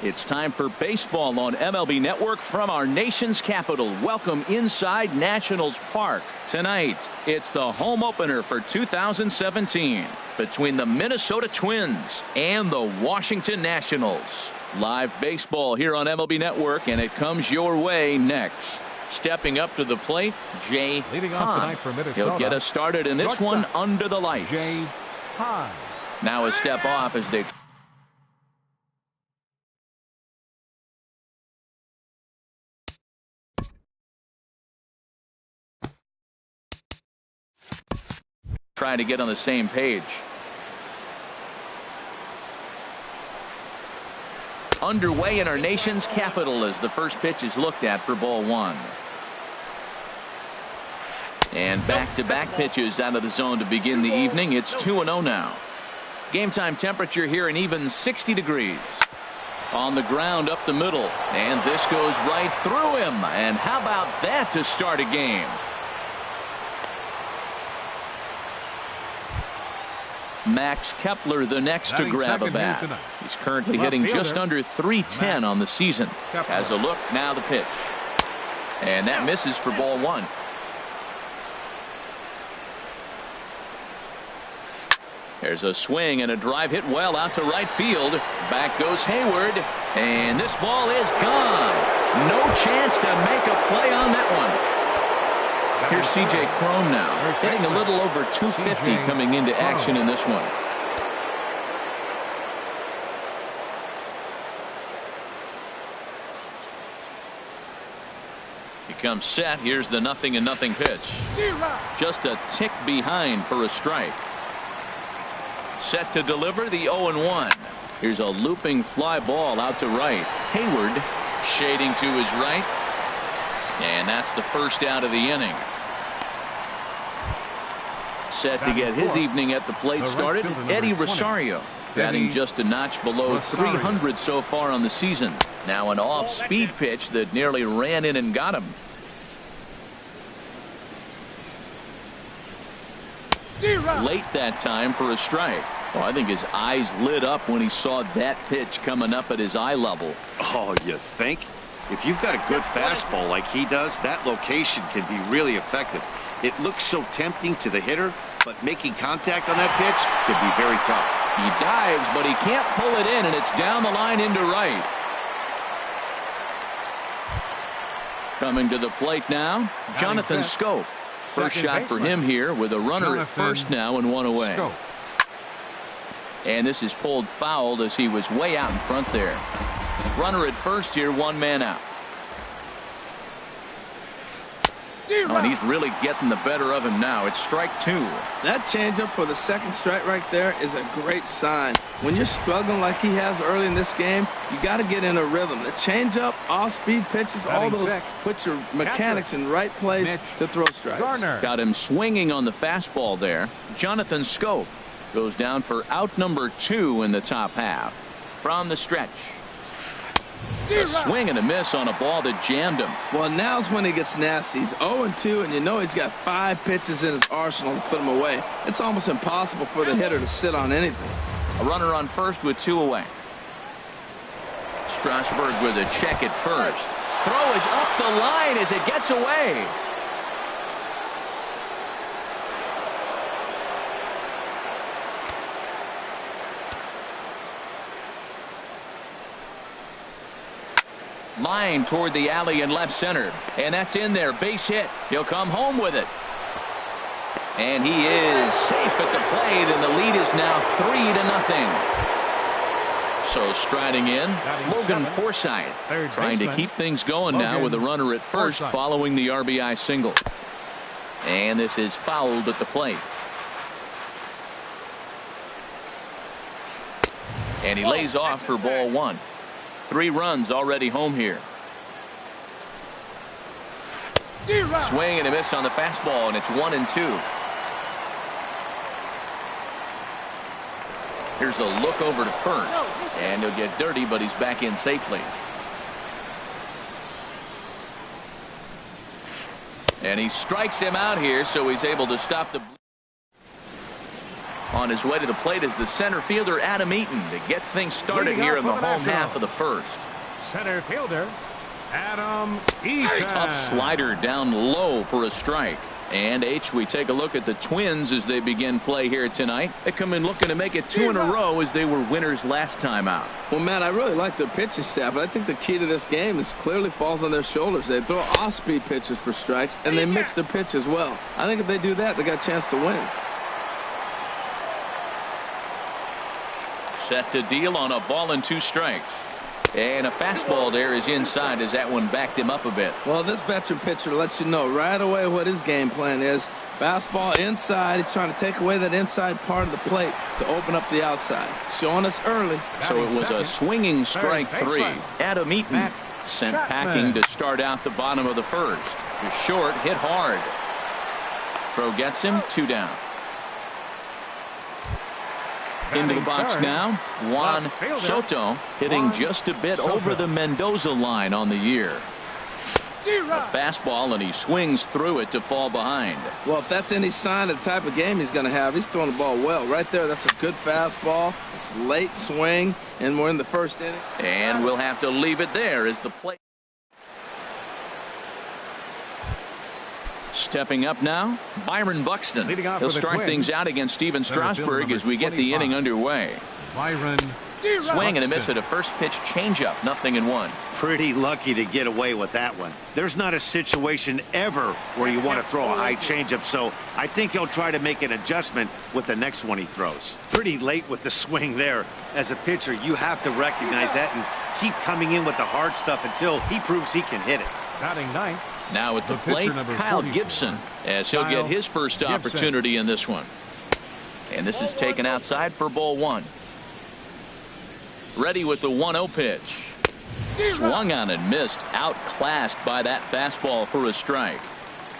It's time for baseball on MLB Network from our nation's capital. Welcome inside Nationals Park. Tonight, it's the home opener for 2017 between the Minnesota Twins and the Washington Nationals. Live baseball here on MLB Network, and it comes your way next. Stepping up to the plate, Jay Leading off tonight for Minnesota, he'll get us started in this one under the lights. Jay Hahn. Now a step off as they try to get on the same page. Underway in our nation's capital as the first pitch is looked at for ball one. And back-to-back pitches out of the zone to begin the evening. It's 2-0 now. Game time temperature here an even 60 degrees. On the ground up the middle, and this goes right through him. And how about that to start a game? Max Kepler the next to grab a bat. He's currently hitting just under .310 on the season. Has a look, now the pitch. And that misses for ball one. There's a swing and a drive hit well out to right field. Back goes Hayward, and this ball is gone. No chance to make a play on that one. Here's C.J. Cron now, hitting a little over .250 coming into action in this one. He comes set. Here's the 0-0 pitch. Just a tick behind for a strike. Set to deliver the 0-1. Here's a looping fly ball out to right. Hayward shading to his right. And that's the first out of the inning. Set to get his evening at the plate started, Eddie Rosario, batting just a notch below .300 so far on the season. Now an off-speed pitch that nearly ran in and got him. Late that time for a strike. Oh, I think his eyes lit up when he saw that pitch coming up at his eye level. Oh, you think? If you've got a good fastball like he does, that location can be really effective. It looks so tempting to the hitter, but making contact on that pitch could be very tough. He dives, but he can't pull it in, and it's down the line into right. Coming to the plate now, Jonathan Schoop. First shot for him here with a runner at first now and one away. And this is pulled fouled as he was way out in front there. Runner at first here, one man out. Oh, and he's really getting the better of him now. It's strike two. That changeup for the second strike right there is a great sign. When you're struggling like he has early in this game, you got to get in a rhythm. The changeup, off-speed pitches, all those put your mechanics in right place to throw strikes. Got him swinging on the fastball there. Jonathan Schoop goes down for out number 2 in the top half. From the stretch. A swing and a miss on a ball that jammed him. Well, now's when he gets nasty. He's 0-2, and you know he's got 5 pitches in his arsenal to put him away. It's almost impossible for the hitter to sit on anything. A runner on first with 2 away. Strasburg with a check at first. Throw is up the line as it gets away. Line toward the alley in left center, and that's in there. Base hit. He'll come home with it, and he is safe at the plate, and the lead is now 3-0. So striding in, Logan Forsythe, trying to keep things going now with a runner at first following the RBI single. And this is fouled at the plate. And he lays off for ball one. 3 runs already home here. Swing and a miss on the fastball, and it's 1-2. Here's a look over to first, and he'll get dirty, but he's back in safely. And he strikes him out here, so he's able to stop the On his way to the plate is the center fielder, Adam Eaton, to get things started here in the home half of the first. Center fielder, Adam Eaton. Tough slider down low for a strike. And we take a look at the Twins as they begin play here tonight. They come in looking to make it 2 in a row as they were winners last time out. Well, Matt, I really like their pitching staff, but I think the key to this game is clearly falls on their shoulders. They throw off-speed pitches for strikes, and they mix their pitch as well. I think if they do that, they got a chance to win. Set to deal on a ball and 2 strikes. And a fastball there is inside as that one backed him up a bit. Well, this veteran pitcher lets you know right away what his game plan is. Fastball inside. He's trying to take away that inside part of the plate to open up the outside. Showing us early. So it was a swinging strike 3. Adam Eaton sent packing to start out the bottom of the first. To short, hit hard. Throw gets him, 2 down. Into the box now, Juan Soto hitting just a bit over the Mendoza line on the year. A fastball, and he swings through it to fall behind. Well, if that's any sign of the type of game he's going to have, he's throwing the ball well. Right there, that's a good fastball. It's late swing, and we're in the first inning. And we'll have to leave it there as the play. Stepping up now, Byron Buxton. He'll start things out against Steven Strasburg as we get the inning underway. Byron. Swing and a miss at a first pitch changeup, 0-1. Pretty lucky to get away with that one. There's not a situation ever where you want to throw a high changeup, so I think he'll try to make an adjustment with the next one he throws. Pretty late with the swing there. As a pitcher, you have to recognize that and keep coming in with the hard stuff until he proves he can hit it. Batting ninth. Now at the plate, Kyle Gibson, as he'll get his first opportunity in this one. And this is taken outside for ball 1. Ready with the 1-0 pitch. Swung on and missed, outclassed by that fastball for a strike.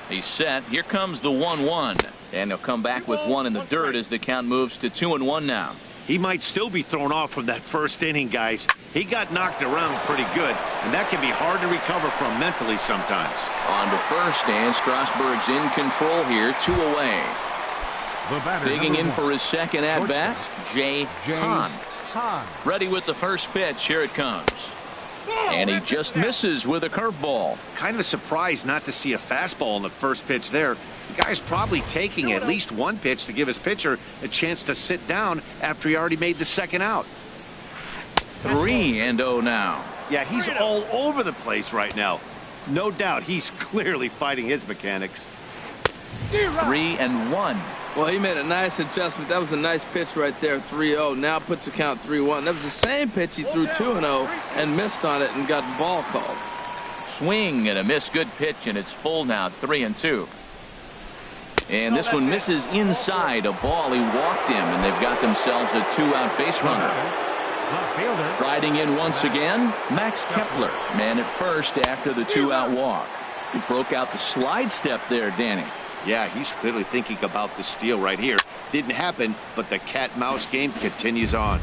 He's set. Here comes the 1-1. And he'll come back with 1 in the dirt as the count moves to 2-1 now. He might still be thrown off from that first inning, guys. He got knocked around pretty good, and that can be hard to recover from mentally sometimes. On to first, and Strasburg's in control here, 2 away. Digging in for his second at-bat, Jay Hahn. Ready with the first pitch. Here it comes. And he just misses with a curveball. Kind of surprised not to see a fastball in the first pitch there. The guy's probably taking at least one pitch to give his pitcher a chance to sit down after he already made the second out. 3-0 now. Yeah, he's all over the place right now. No doubt he's clearly fighting his mechanics. 3-1. Well, he made a nice adjustment. That was a nice pitch right there, 3-0. Now puts the count 3-1. That was the same pitch he threw 2-0 and missed on it and got the ball called. Swing and a miss. Good pitch, and it's full now, 3-2. And this one misses inside a ball. He walked him, and they've got themselves a 2-out base runner. Riding in once again, Max Kepler, man at first after the 2-out walk. He broke out the slide step there, Danny. Yeah, he's clearly thinking about the steal right here. Didn't happen, but the cat-mouse game continues on.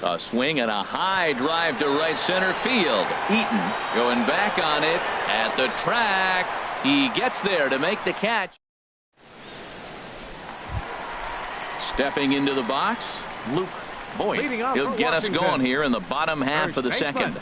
A swing and a high drive to right center field. Eaton going back on it at the track. He gets there to make the catch. Stepping into the box, Luke Boyd. He'll get us going here in the bottom half of the second.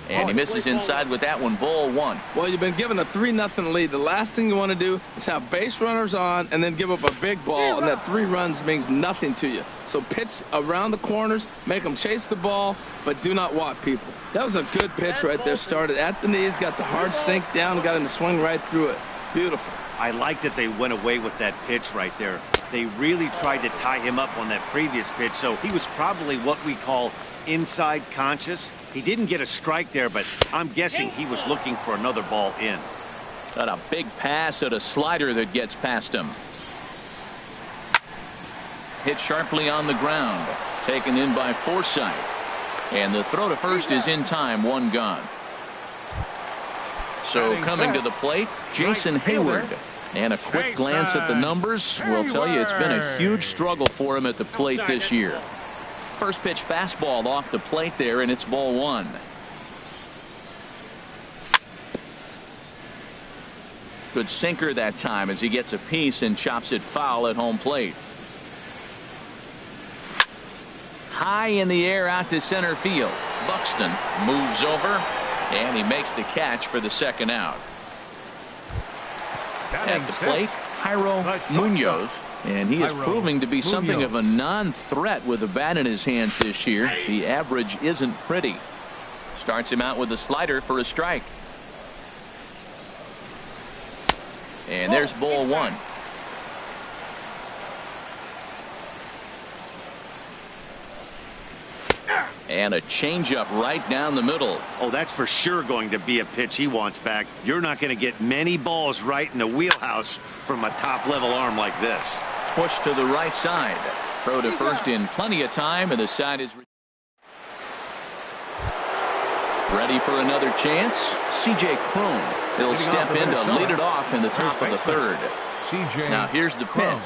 And he misses inside with that one, ball 1. Well, you've been given a 3-0 lead. The last thing you want to do is have base runners on and then give up a big ball, and that 3 runs means nothing to you. So pitch around the corners, make them chase the ball, but do not walk people. That was a good pitch right there. Started at the knees, got the hard sink down, got him to swing right through it. Beautiful. I like that they went away with that pitch right there. They really tried to tie him up on that previous pitch, so he was probably what we call inside conscious. He didn't get a strike there, but I'm guessing he was looking for another ball in. Got a big pass at a slider that gets past him. Hit sharply on the ground. Taken in by Forsythe. And the throw to first is in time, 1 gone. So coming to the plate, Jason Hayward. And a quick glance at the numbers will tell you it's been a huge struggle for him at the plate this year. First pitch fastball off the plate there, and it's ball 1. Good sinker that time as he gets a piece and chops it foul at home plate. High in the air out to center field. Buxton moves over, and he makes the catch for the second out. At the plate, Jairo Munoz, and he is proving to be something of a non-threat with a bat in his hands this year. The average isn't pretty. Starts him out with a slider for a strike. And there's ball one. And a changeup right down the middle. Oh, that's for sure going to be a pitch he wants back. You're not going to get many balls right in the wheelhouse from a top-level arm like this. Push to the right side. Throw to first in plenty of time, and the side is ready for another chance. C.J. Cron. He'll step in to lead it off in the top of the third. Now here's the pitch.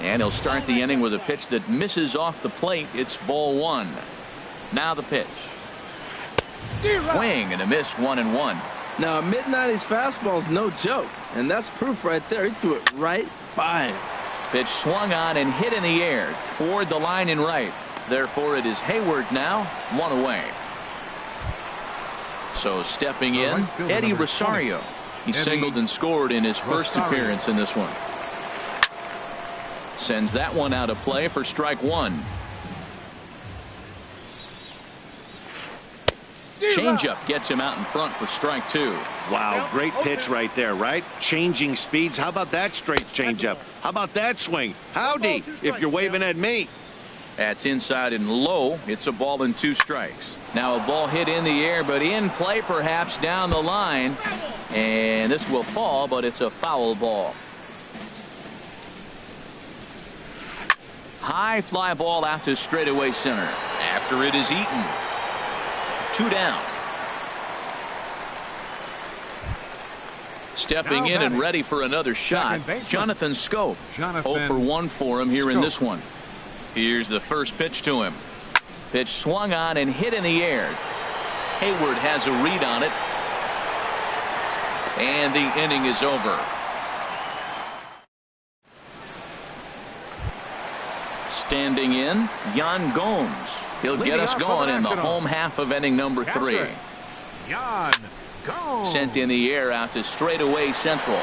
And he'll start the inning with a pitch that misses off the plate. It's ball one. Now the pitch. Swing and a miss, 1-1. Now a mid-90s fastball is no joke, and that's proof right there. He threw it right by him. Pitch swung on and hit in the air toward the line in right. Therefore it is Hayward now, one away. So stepping in, Eddie Rosario. He singled and scored in his first appearance in this one. Sends that one out of play for strike one. Changeup gets him out in front for strike two. Wow, great pitch right there, right? Changing speeds. How about that straight changeup? How about that swing? Howdy, if you're waving at me. That's inside and low. It's a ball and 2 strikes. Now a ball hit in the air, but in play perhaps down the line. And this will fall, but it's a foul ball. High fly ball out to straightaway center. After it is eaten. 2 down. Stepping in and ready for another shot, Jonathan Scope. 0 for 1 for him here in this one. Here's the first pitch to him. Pitch swung on and hit in the air. Hayward has a read on it. And the inning is over. Standing in, Yan Gomes. He'll get us going in the home half of inning number 3. Yan Gomes. Sent in the air out to straightaway central.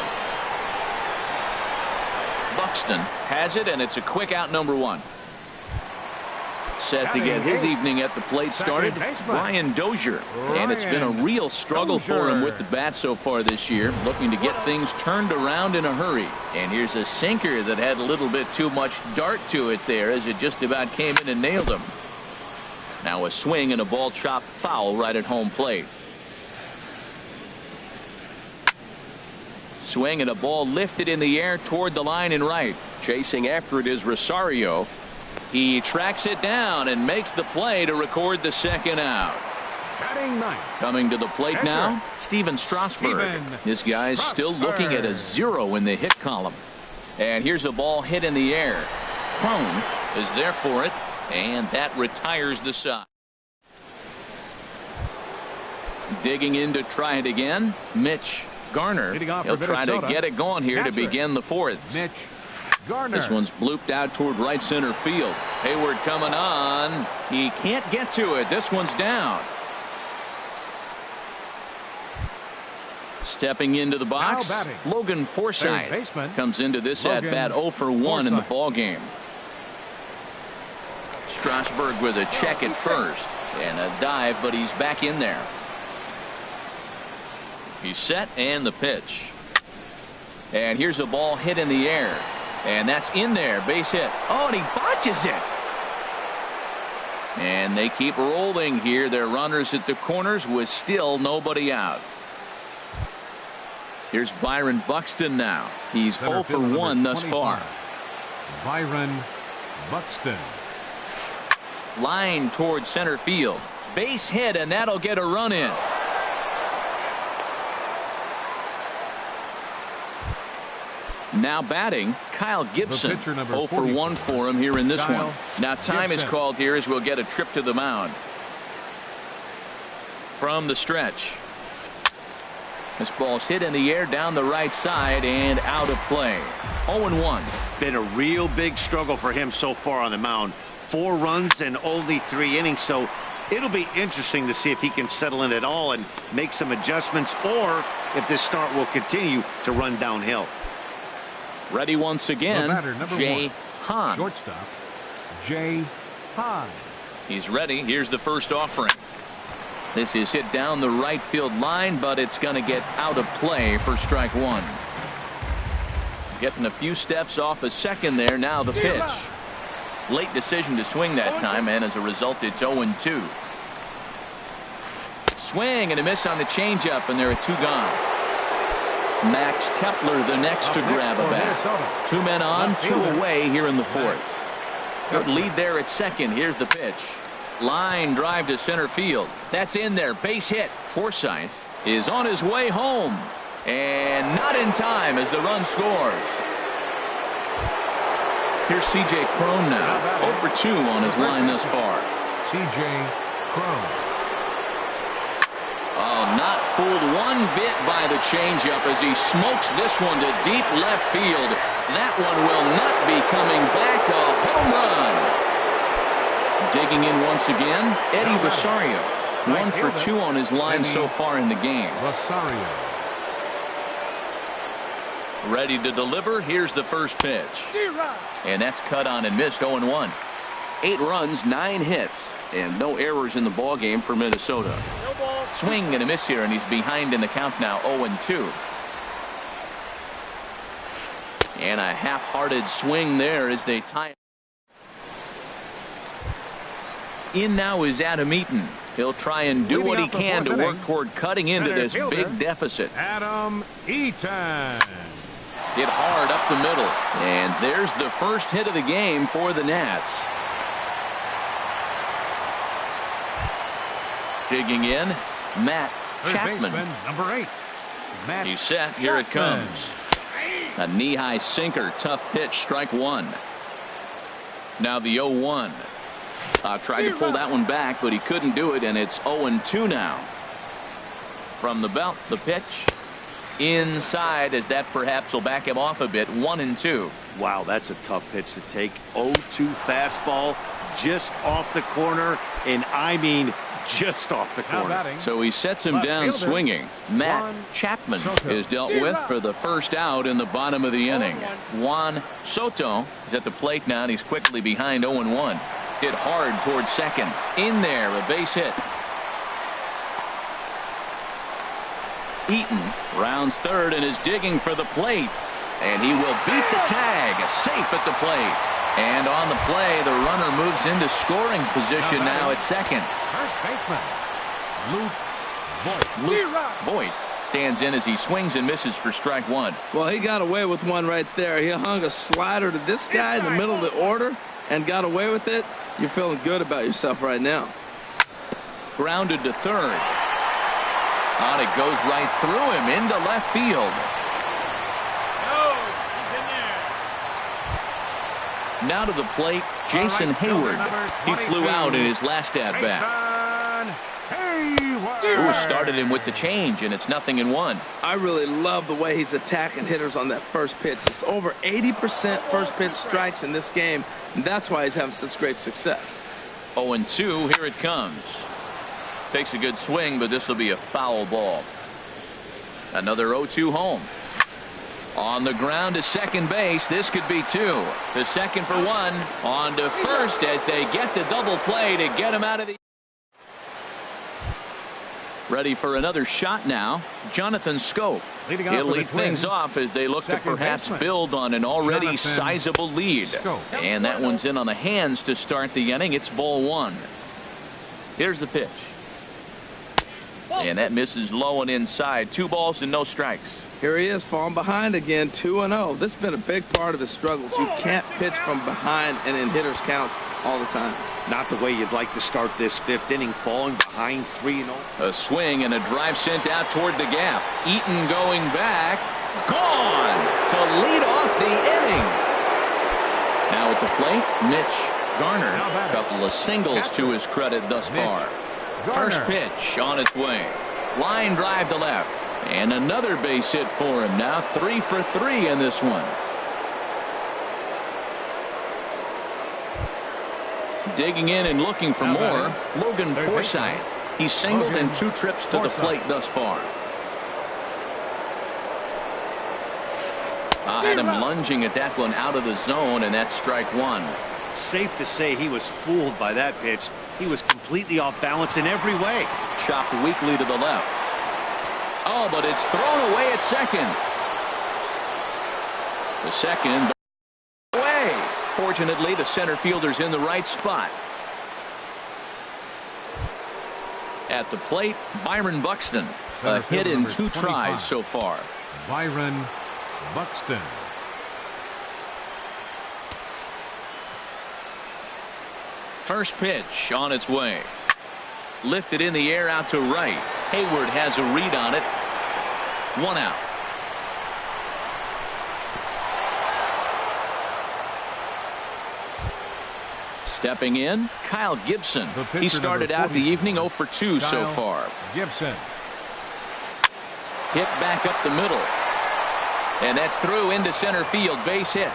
Buxton has it, and it's a quick out number 1. Set to get his evening at the plate started, Brian Dozier. And it's been a real struggle for him with the bat so far this year, looking to get things turned around in a hurry. And here's a sinker that had a little bit too much dart to it there as it just about came in and nailed him. Now a swing and a ball chopped foul right at home plate. Swing and a ball lifted in the air toward the line in right. Chasing after it is Rosario. He tracks it down and makes the play to record the second out. Coming to the plate now, Steven Strasburg. This guy's still looking at a 0 in the hit column. And here's a ball hit in the air. Cron is there for it, and that retires the side. Digging in to try it again, Mitch Garner. He'll try to get it going here to begin the 4th. Mitch Garner. This one's blooped out toward right center field. Hayward coming on. He can't get to it. This one's down. Stepping into the box, Logan Forsythe comes into this at bat 0 for 1 in the ball game. Strasburg with a check at first and a dive, but he's back in there. He's set, and the pitch. And here's a ball hit in the air. And that's in there, base hit. Oh, and he botches it. And they keep rolling here. Their runners at the corners with still nobody out. Here's Byron Buxton now. He's 0 for 1 thus far. Byron Buxton. Line towards center field. Base hit, and that'll get a run in. Now batting, Kyle Gibson. 0 for 1 for him here in this one. Now time is called here as we'll get a trip to the mound. From the stretch. This ball's hit in the air down the right side and out of play. 0-1. Been a real big struggle for him so far on the mound. 4 runs and only 3 innings, so it'll be interesting to see if he can settle in at all and make some adjustments, or if this start will continue to run downhill. Ready once again, Jay Hahn. Shortstop, Jay Hahn. He's ready. Here's the first offering. This is hit down the right field line, but it's going to get out of play for strike 1. Getting a few steps off a second there. Now the pitch. Late decision to swing that time, and as a result, it's 0-2. Swing and a miss on the changeup, and there are 2 gone. Max Kepler the next to grab a bat. 2 men on, 2 away here in the 4th. Good lead there at second. Here's the pitch. Line drive to center field. That's in there. Base hit. Forsyth is on his way home. And not in time as the run scores. Here's C.J. Cron now. 0 for 2 on his line thus far. C.J. Cron. Oh, not fooled one bit by the changeup as he smokes this one to deep left field. That one will not be coming back. A home run. Digging in once again, Eddie Rosario. 1 for 2 on his line so far in the game. Rosario. Ready to deliver. Here's the first pitch. And that's cut on and missed. 0-1. 8 runs, 9 hits, and no errors in the ball game for Minnesota. Swing and a miss here, and he's behind in the count now. 0-2. And a half-hearted swing there as they tie. In now is Adam Eaton. He'll try and do what he can to work toward cutting into this big deficit. Adam Eaton. Hit hard up the middle. And there's the first hit of the game for the Nats. Digging in, Matt Chapman. Number 8. Matt He's set. Here it comes. A knee-high sinker. Tough pitch. Strike 1. Now the 0-1. Tried to pull that one back, but he couldn't do it, and it's 0-2 now. From the belt, the pitch. Inside, as that perhaps will back him off a bit. 1-2. Wow, that's a tough pitch to take. 0-2 fastball just off the corner, and I mean just off the corner. So he sets him down swinging. Matt Chapman is dealt with for the first out in the bottom of the inning. Juan Soto is at the plate now, and he's quickly behind. 0-1. Hit hard towards second. In there, a base hit. Eaton rounds third and is digging for the plate. And he will beat the tag. Safe at the plate. And on the play, the runner moves into scoring position now at second. First baseman, Luke Voigt stands in as he swings and misses for strike 1. Well, he got away with one right there. He hung a slider to this guy in the middle of the order and got away with it. You're feeling good about yourself right now. Grounded to third. On it goes right through him into left field. Now to the plate, Jason Hayward. He flew out in his last at-bat. Who started him with the change, and it's 0-1. I really love the way he's attacking hitters on that first pitch. It's over 80% first pitch strikes in this game, and that's why he's having such great success. 0-2, here it comes. Takes a good swing, but this will be a foul ball. Another 0-2 home. On the ground to second base. This could be 2. To second for 1. On to first as they get the double play to get him out of the. Ready for another shot now. Jonathan Scope. He'll lead things off as they look to perhaps build on an already sizable lead. And that one's in on the hands to start the inning. It's ball 1. Here's the pitch. And that misses low and inside. 2 balls and no strikes. Here he is, falling behind again, 2-0. This has been a big part of his struggles. You can't pitch from behind and in hitters' counts all the time. Not the way you'd like to start this 5th inning, falling behind 3-0. A swing and a drive sent out toward the gap. Eaton going back. Gone to lead off the inning. Now at the plate, Mitch Garner. A couple of singles to his credit thus far. First pitch on its way. Line drive to left. And another base hit for him. Now 3 for 3 in this one. Digging in and looking for more, Logan Forsythe. He's singled in 2 trips to the plate thus far. Had him lunging at that one out of the zone, and that's strike 1. Safe to say he was fooled by that pitch. He was completely off balance in every way. Chopped weakly to the left. Oh, but it's thrown away at second. To second. Away. Fortunately, the center fielder's in the right spot. At the plate, Byron Buxton. A hit in 2 tries so far. Byron Buxton. First pitch on its way. Lifted in the air out to right. Hayward has a read on it. 1 out. Stepping in, Kyle Gibson. He started out the evening 0 for 2 so far. Gibson. Hit back up the middle. And that's through into center field. Base hit.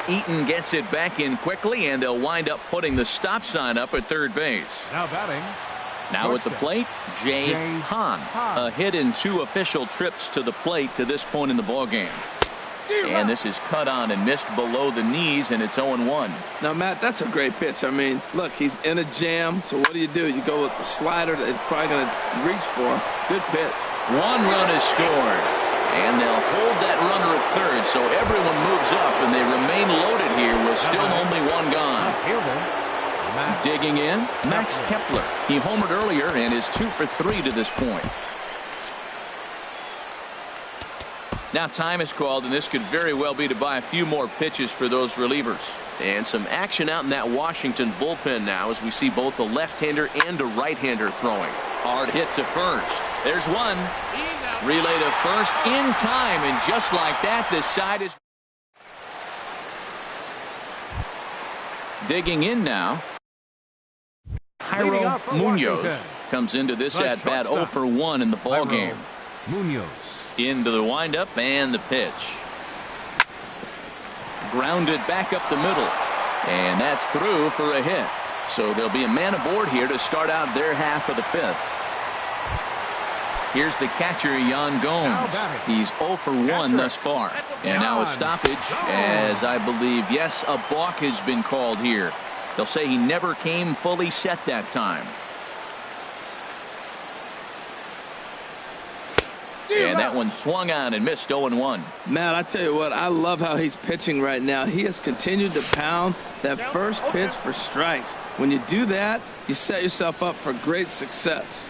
Eaton gets it back in quickly, and they'll wind up putting the stop sign up at third base. Now batting. Now at the plate, Jay Hahn. A hit in 2 official trips to the plate to this point in the ballgame. And this is cut on and missed below the knees, and it's 0-1. Now, Matt, that's a great pitch. I mean, look, he's in a jam, so what do? You go with the slider that he's probably going to reach for. Good pitch. 1 run is scored. And they'll hold that runner at third, so everyone moves up, and they remain loaded here with still only 1 gone. Digging in, Max Kepler. He homered earlier and is 2 for 3 to this point. Now time is called, and this could very well be to buy a few more pitches for those relievers. And some action out in that Washington bullpen now as we see both a left-hander and a right-hander throwing. Hard hit to first. There's one. Relay to first in time, and just like that, this side is digging in now. Jairo Munoz comes into this at bat 0 for 1 in the ball game. Munoz. Into the windup and the pitch. Grounded back up the middle, and that's through for a hit. So there'll be a man aboard here to start out their half of the 5th. Here's the catcher, Yan Gomes. He's 0 for 1 thus far. And now a stoppage as I believe, yes, a balk has been called here. They'll say he never came fully set that time. And that one swung on and missed 0-1. Matt, I tell you what, I love how he's pitching right now. He has continued to pound that first pitch for strikes. When you do that, you set yourself up for great success.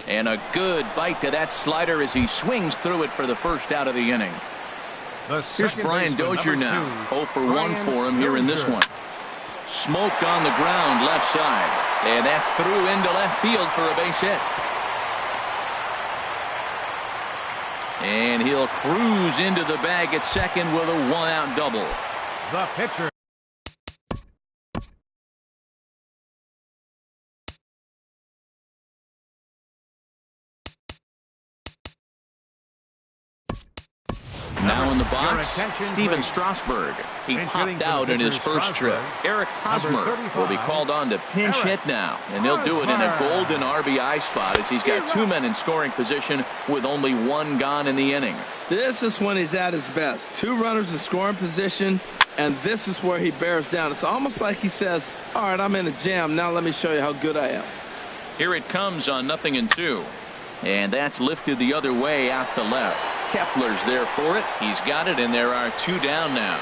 And a good bite to that slider as he swings through it for the first out of the inning. Here's Brian Dozier now. 0 for 1 for him here in this one. Smoked on the ground left side. And that's through into left field for a base hit. And he'll cruise into the bag at second with a 1-out double. The pitcher. Now in the box, Steven Strasburg. He popped out in his first trip. Eric Hosmer will be called on to pinch hit now, and he'll do it in a golden RBI spot as he's got 2 men in scoring position with only 1 gone in the inning. This is when he's at his best. 2 runners in scoring position, and this is where he bears down. It's almost like he says, all right, I'm in a jam. Now let me show you how good I am. Here it comes on 0-2. And that's lifted the other way out to left. Kepler's there for it. He's got it, and there are 2 down now.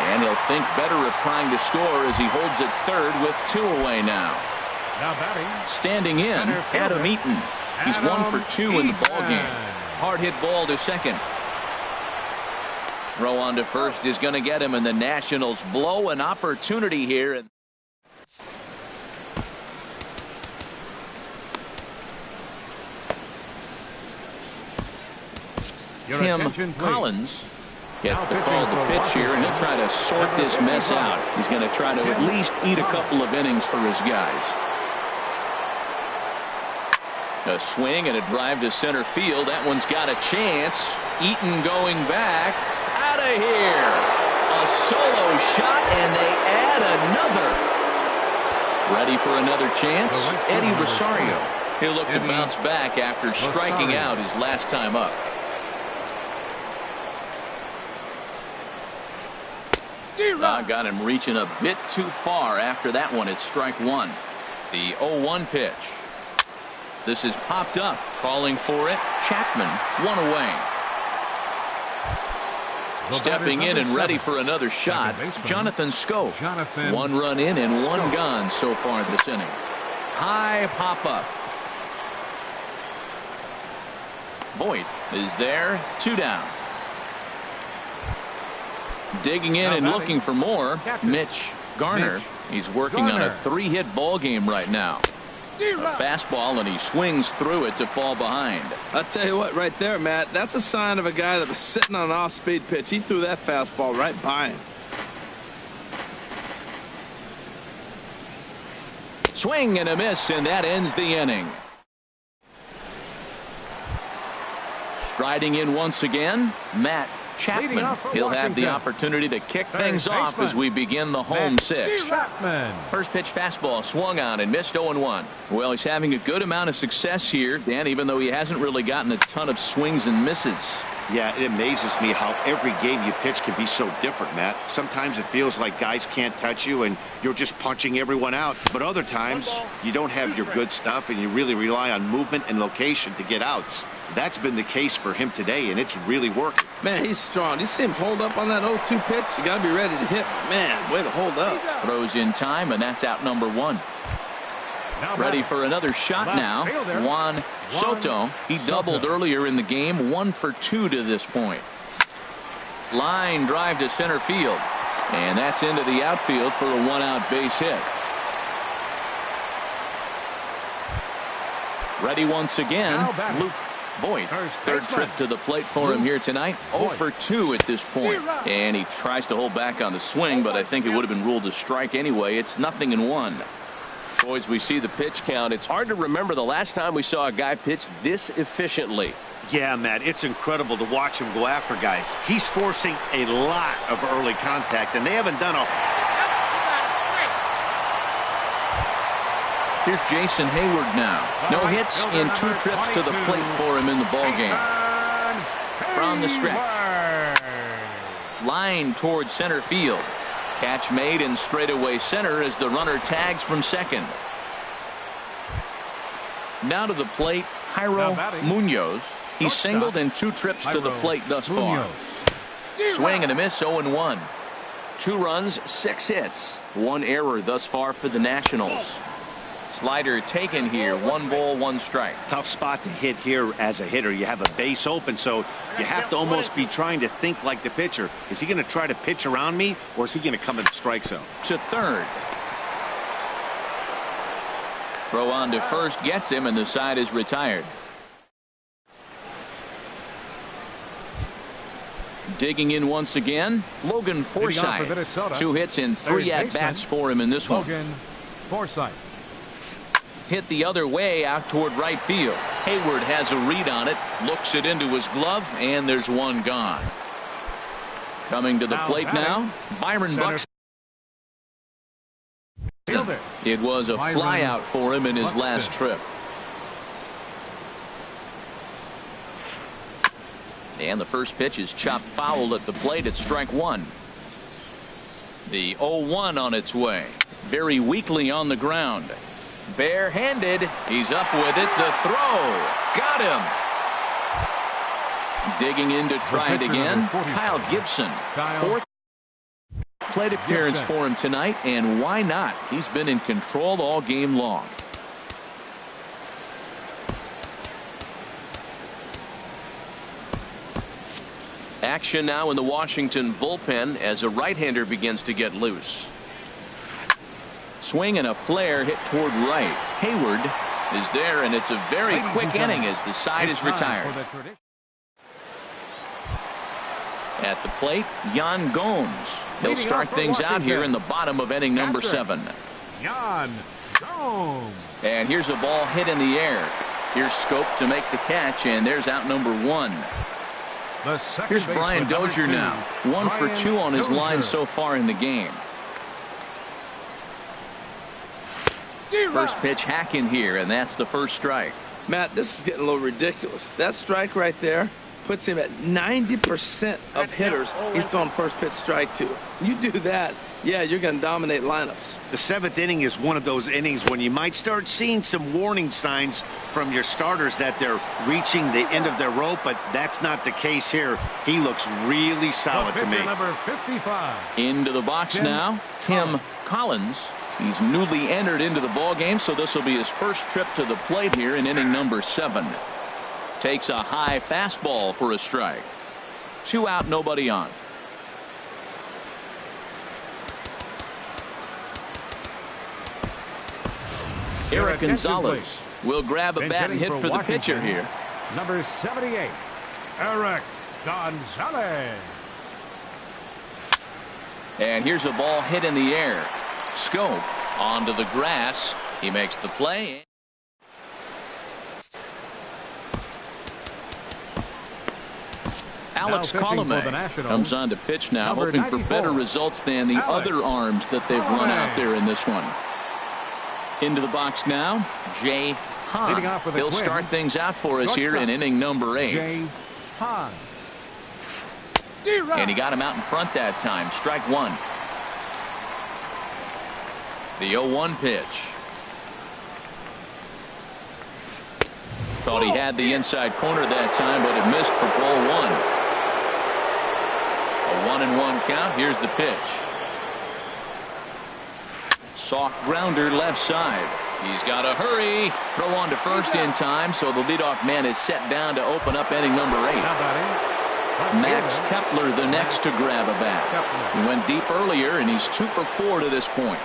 And he'll think better of trying to score as he holds it third with 2 away now. Now batting. Standing in, Adam Eaton. He's 1 for 2 in the ballgame. Hard hit ball to second. Throw on to first is going to get him, and the Nationals blow an opportunity here. Tim Collins gets the call to pitch here, and he'll try to sort this mess out. He's going to try to at least eat a couple of innings for his guys. A swing and a drive to center field. That one's got a chance. Eaton going back. Out of here. A solo shot, and they add another. Ready for another chance? Eddie Rosario. He'll look to bounce back after striking out his last time up. Got him reaching a bit too far after that one. It's strike one. The 0-1 pitch. This is popped up. Calling for it. Chapman, one away. Stepping in and ready for another shot, Jonathan Schoop. One run in and one gone so far this inning. High pop up. Voit is there. 2 down. Digging in and looking for more, Mitch Garner. He's working on a 3-hit ball game right now. A fastball, and he swings through it to fall behind. I'll tell you what, right there, Matt, that's a sign of a guy that was sitting on an off-speed pitch. He threw that fastball right by him. Swing and a miss, and that ends the inning. Striding in once again, Matt Chapman. He'll have the opportunity to kick things off as we begin the home 6th. First pitch fastball swung on and missed 0-1. Well, he's having a good amount of success here, Dan, even though he hasn't really gotten a ton of swings and misses. Yeah, it amazes me how every game you pitch can be so different, Matt. Sometimes it feels like guys can't touch you and you're just punching everyone out. But other times you don't have your good stuff and you really rely on movement and location to get outs. That's been the case for him today, and it's really working. Man, he's strong. You see him hold up on that 0-2 pitch? You got to be ready to hit. Man, way to hold up. Throws in time, and that's out number 1. Ready for another shot now. Juan Soto. He doubled earlier in the game. 1 for 2 to this point. Line drive to center field. And that's into the outfield for a 1-out base hit. Ready once again. Luke Voit. Third trip to the plate for him here tonight. 0 for 2 at this point. And he tries to hold back on the swing, but I think it would have been ruled a strike anyway. It's 0-1. Boys, we see the pitch count. It's hard to remember the last time we saw a guy pitch this efficiently. Yeah, Matt, it's incredible to watch him go after guys. He's forcing a lot of early contact, and they haven't done a... Here's Jason Hayward now. No hits in 2 trips to the plate for him in the ballgame. From the stretch. Line towards center field. Catch made in straightaway center as the runner tags from second. Now to the plate, Jairo Munoz. He's singled in 2 trips to the plate thus far. Swing and a miss, 0-1. 2 runs, 6 hits. 1 error thus far for the Nationals. Slider taken here. 1 ball, 1 strike. Tough spot to hit here as a hitter. You have a base open, so you have to almost be trying to think like the pitcher. Is he going to try to pitch around me, or is he going to come in the strike zone? To third. Throw on to first gets him, and the side is retired. Digging in once again, Logan Forsythe. 2 hits and 3 at-bats for him in this one. Logan Forsythe. Hit the other way out toward right field. Hayward has a read on it, looks it into his glove, and there's 1 gone. Coming to the plate now, Byron Buxton. It was a flyout for him in his last trip. And the first pitch is chopped foul at the plate at strike 1. The 0-1 on its way. Very weakly on the ground. Barehanded. He's up with it. The throw. Got him. Digging in to try it again. Kyle Gibson. 4th plate appearance for him tonight, and why not? He's been in control all game long. Action now in the Washington bullpen as a right-hander begins to get loose. Swing and a flare hit toward right. Hayward is there, and it's a very quick inning as the side is retired. At the plate, Yan Gomes. He'll start things out here in the bottom of inning number 7. Yan Gomes. And here's a ball hit in the air. Here's Scope to make the catch, and there's out number 1. Here's Brian Dozier now. 1 for 2 on his line so far in the game. First pitch hack in here, and that's the first strike. Matt, this is getting a little ridiculous. That strike right there puts him at 90% of hitters he's throwing first pitch strike to. You do that, yeah, you're going to dominate lineups. The 7th inning is one of those innings when you might start seeing some warning signs from your starters that they're reaching the end of their rope, but that's not the case here. He looks really solid to me. Number 55. Into the box now, Tim Collins. He's newly entered into the ball game, so this will be his first trip to the plate here in inning number 7. Takes a high fastball for a strike. 2 out, nobody on. Eric Gonzalez will grab a bat and hit for the pitcher here. Number 78, Eric Gonzalez. And here's a ball hit in the air. Scope onto the grass. He makes the play. Alex Colomé comes on to pitch now, hoping for better results than the other arms that they've run out there in this one. Into the box now, Jay Hahn. He'll start things out for us here in inning number 8. Jay Hahn. And he got him out in front that time. Strike 1. The 0-1 pitch. Thought he had the inside corner that time, but it missed for ball 1. A 1-1 count. Here's the pitch. Soft grounder left side. He's got to hurry. Throw on to first in time, so the leadoff man is set down to open up inning number 8. Max Kepler the next to grab a bat. He went deep earlier, and he's 2 for 4 to this point.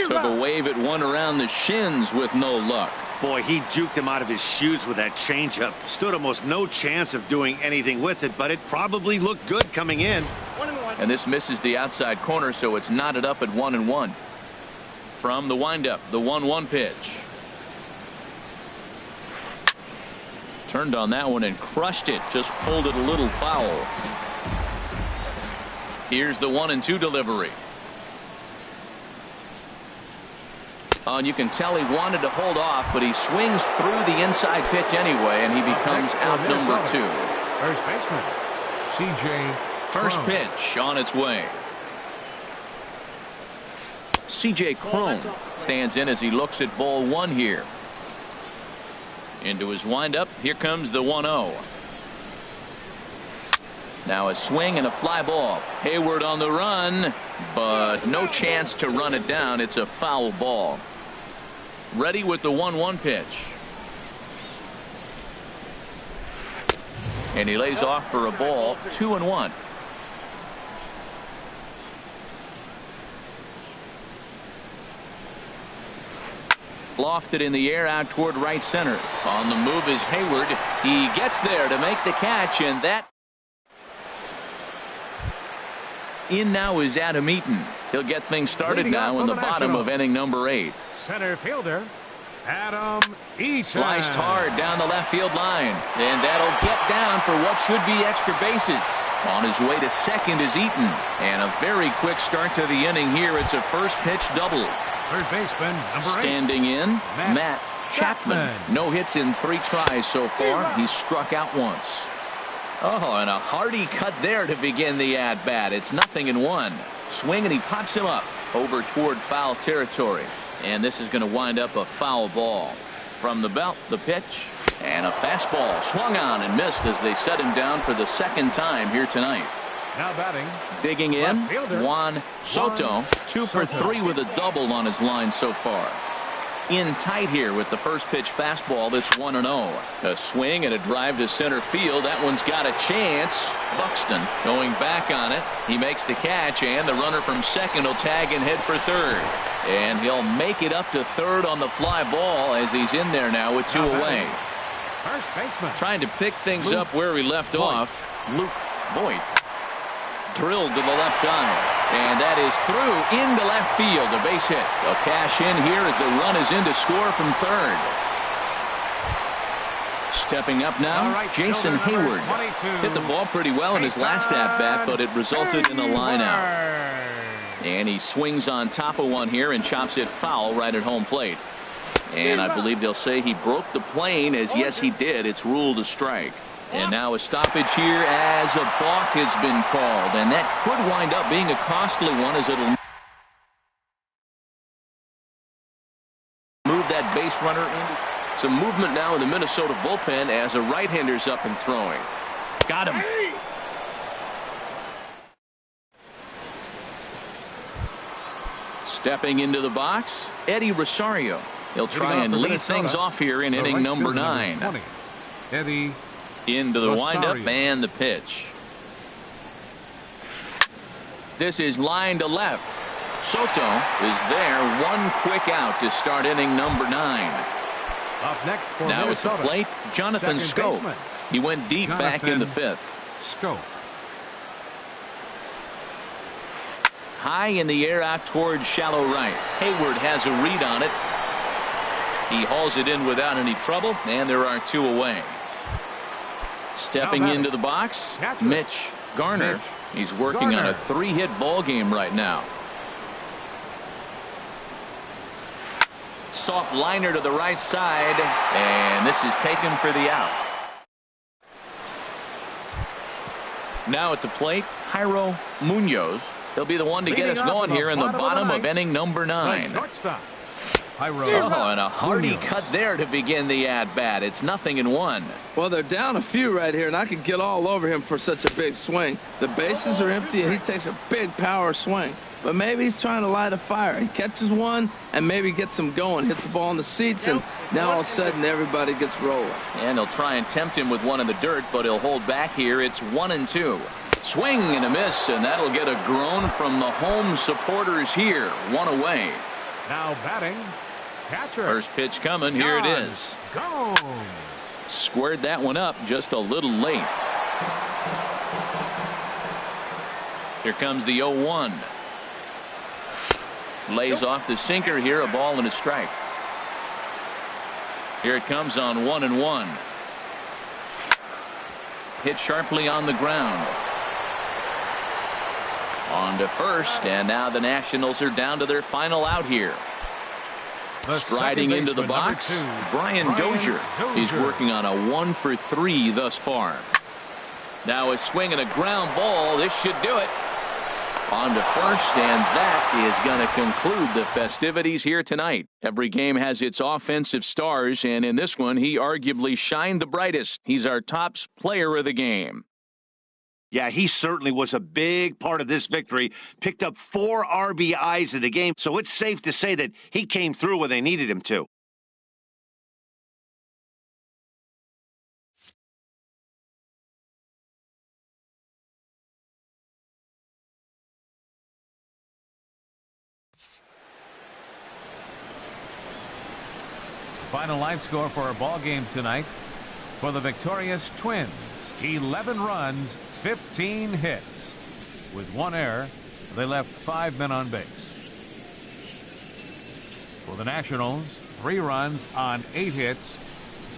Took a wave at one around the shins with no luck. Boy, he juked him out of his shoes with that changeup. Stood almost no chance of doing anything with it, but it probably looked good coming in. And this misses the outside corner, so it's knotted up at 1-1. From the windup, the 1-1 pitch. Turned on that one and crushed it. Just pulled it a little foul. Here's the 1-2 delivery. And you can tell he wanted to hold off, but he swings through the inside pitch anyway, and he becomes out number 2. First baseman, C.J. First pitch on its way. C.J. Cron stands in as he looks at ball 1 here. Into his windup. Here comes the 1-0. Now a swing and a fly ball. Hayward on the run, but no chance to run it down. It's a foul ball. Ready with the 1-1 pitch. And he lays off for a ball. 2-1. Lofted in the air out toward right center. On the move is Hayward. He gets there to make the catch, and that in now is Adam Eaton. He'll get things started now in the bottom of inning number 8. Center fielder Adam Eaton. Sliced hard down the left field line, and that'll get down for what should be extra bases. On his way to second is Eaton, and a very quick start to the inning here. It's a first pitch double. Third baseman number 8. Standing in, Matt Chapman. No hits in 3 tries so far. He's struck out once. Oh, and a hearty cut there to begin the at-bat. It's 0-1. Swing, and he pops him up over toward foul territory. And this is going to wind up a foul ball. From the belt, the pitch, and a fastball. Swung on and missed as they set him down for the second time here tonight. Now batting. Digging in, Juan Soto. 2 for 3 with a double on his line so far. In tight here with the first pitch fastball. That's 1-0. A swing and a drive to center field. That one's got a chance. Buxton going back on it. He makes the catch, and the runner from second will tag and head for third. And he'll make it up to third on the fly ball as he's in there now with 2 away. First baseman. Trying to pick things up where he left off. Luke Voigt. Drilled to the left side. And that is through into left field. A base hit. They'll cash in here as the run is in to score from third. Stepping up now, Jason Hayward. Hit the ball pretty well in his last at-bat, but it resulted in a line-out. And he swings on top of one here and chops it foul right at home plate. And I believe they'll say he broke the plane, as yes he did. It's ruled a strike. And now a stoppage here as a balk has been called. And that could wind up being a costly one, as it'll move that base runner into some movement now in the Minnesota bullpen as a right-hander's up and throwing. Got him. Stepping into the box, Eddie Rosario. He'll try and lead things off here in inning number 9. Eddie into the windup and the pitch. This is line to left. Soto is there. One quick out to start inning number 9. Up next for now Minnesota, at the plate, Jonathan Scope. He went deep back in the 5th. Scope. High in the air out towards shallow right. Hayward has a read on it. He hauls it in without any trouble, and there are 2 away. Stepping into the box, Mitch Garner. He's working on a 3-hit ball game right now. Soft liner to the right side, and this is taken for the out. Now at the plate, Jairo Munoz. He'll be the one to get us going here in the bottom of inning number 9. Oh, and a hearty cut there to begin the at-bat. It's 0-1. Well, they're down a few right here, and I could get all over him for such a big swing. The bases are empty, and he takes a big power swing. But maybe he's trying to light a fire. He catches one and maybe gets him going, hits the ball in the seats, and now all of a sudden everybody gets rolling. And he'll try and tempt him with one in the dirt, but he'll hold back here. It's 1-2. Swing and a miss, and that'll get a groan from the home supporters here. 1 away. Now batting, catcher. First pitch coming. Here it is. Go. Squared that one up just a little late. Here comes the 0-1. Lays off the sinker here, a ball and a strike. Here it comes on 1-1. Hit sharply on the ground. On to first, and now the Nationals are down to their final out here. Striding into the box, Brian Dozier. He's working on a 1-for-3 thus far. Now a swing and a ground ball. This should do it. On to first, and that is going to conclude the festivities here tonight. Every game has its offensive stars, and in this one, he arguably shined the brightest. He's our top player of the game. Yeah, he certainly was a big part of this victory. Picked up 4 RBIs in the game, so it's safe to say that he came through when they needed him to. Final line score for our ball game tonight. For the victorious Twins, 11 runs, 15 hits. With 1 error, they left 5 men on base. For the Nationals, 3 runs on 8 hits,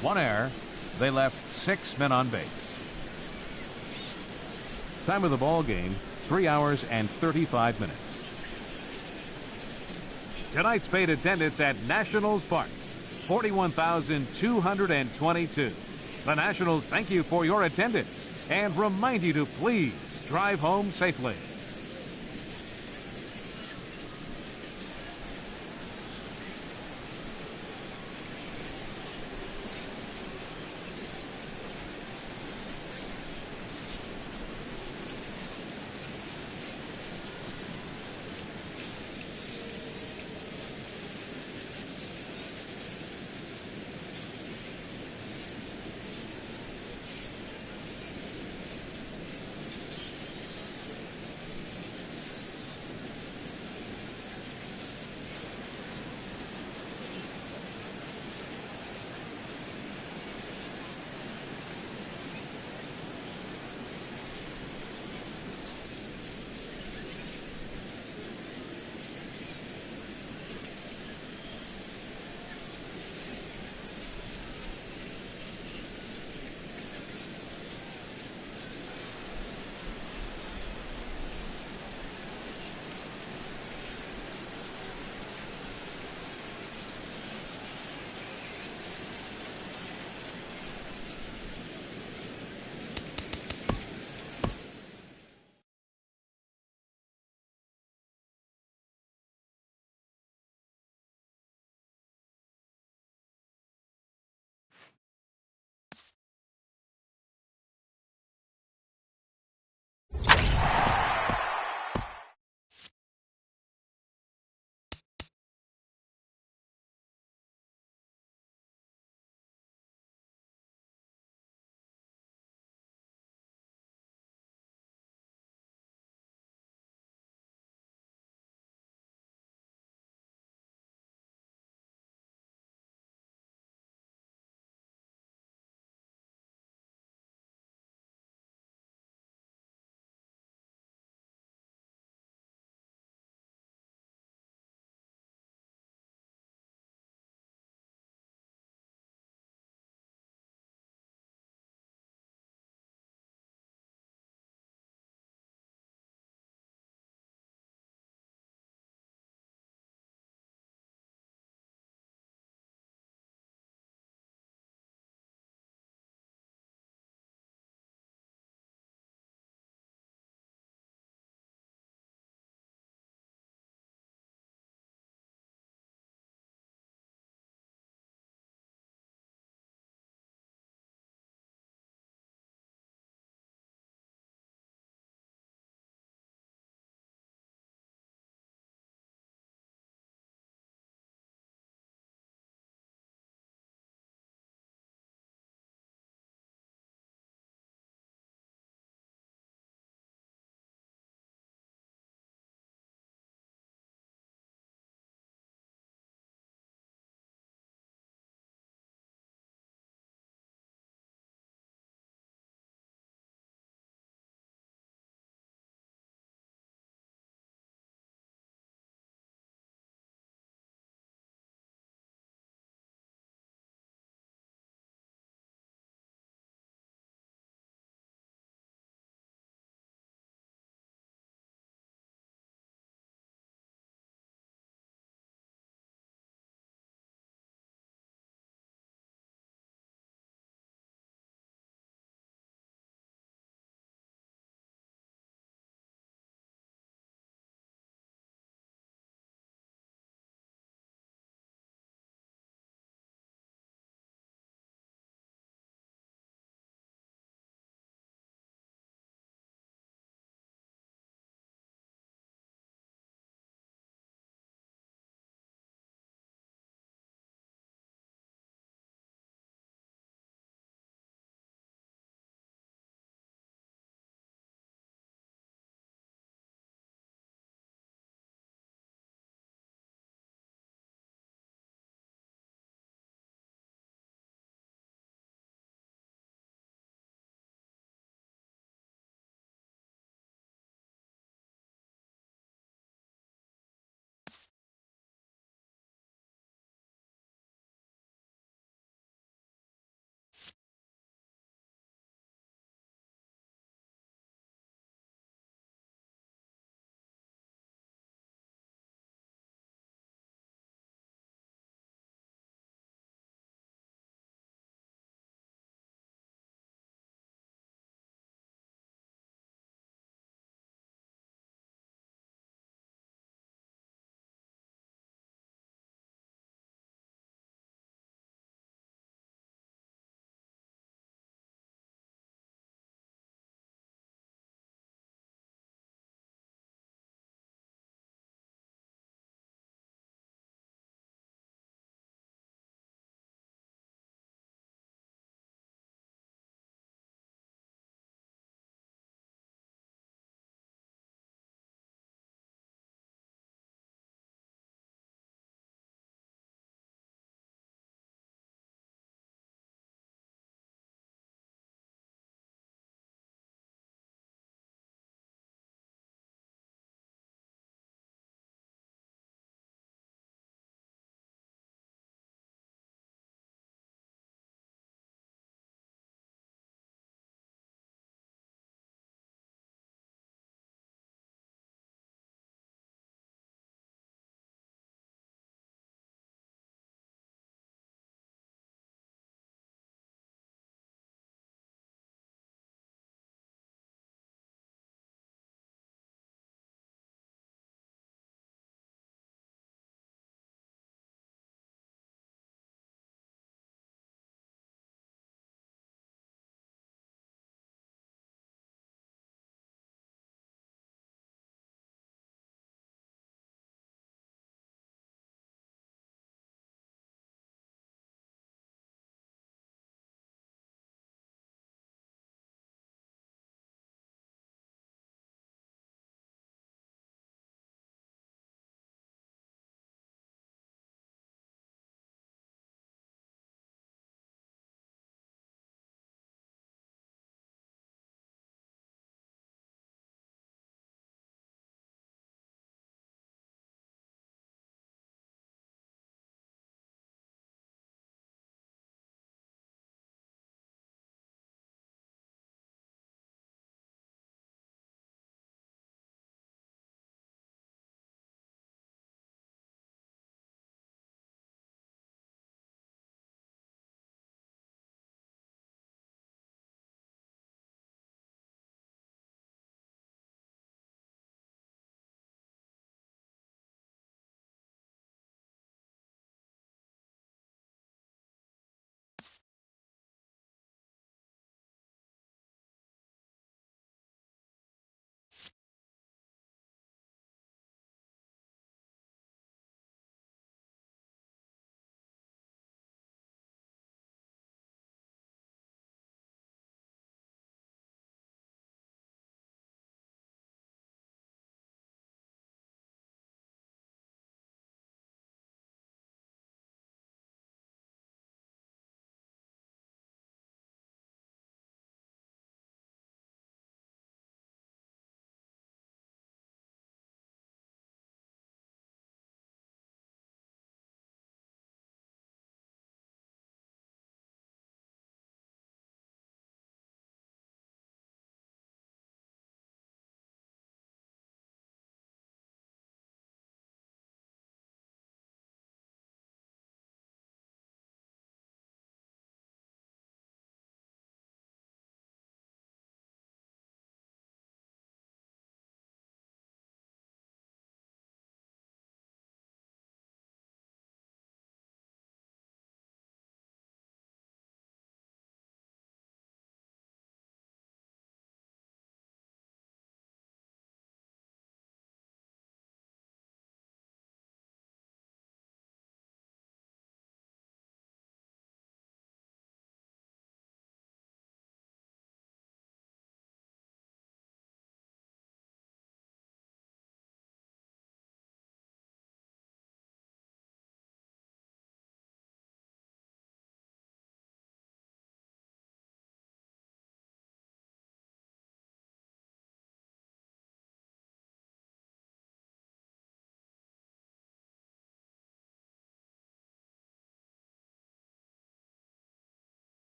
1 error, they left 6 men on base. Time of the ball game, 3 hours and 35 minutes. Tonight's paid attendance at Nationals Park, 41,222. The Nationals thank you for your attendance and remind you to please drive home safely.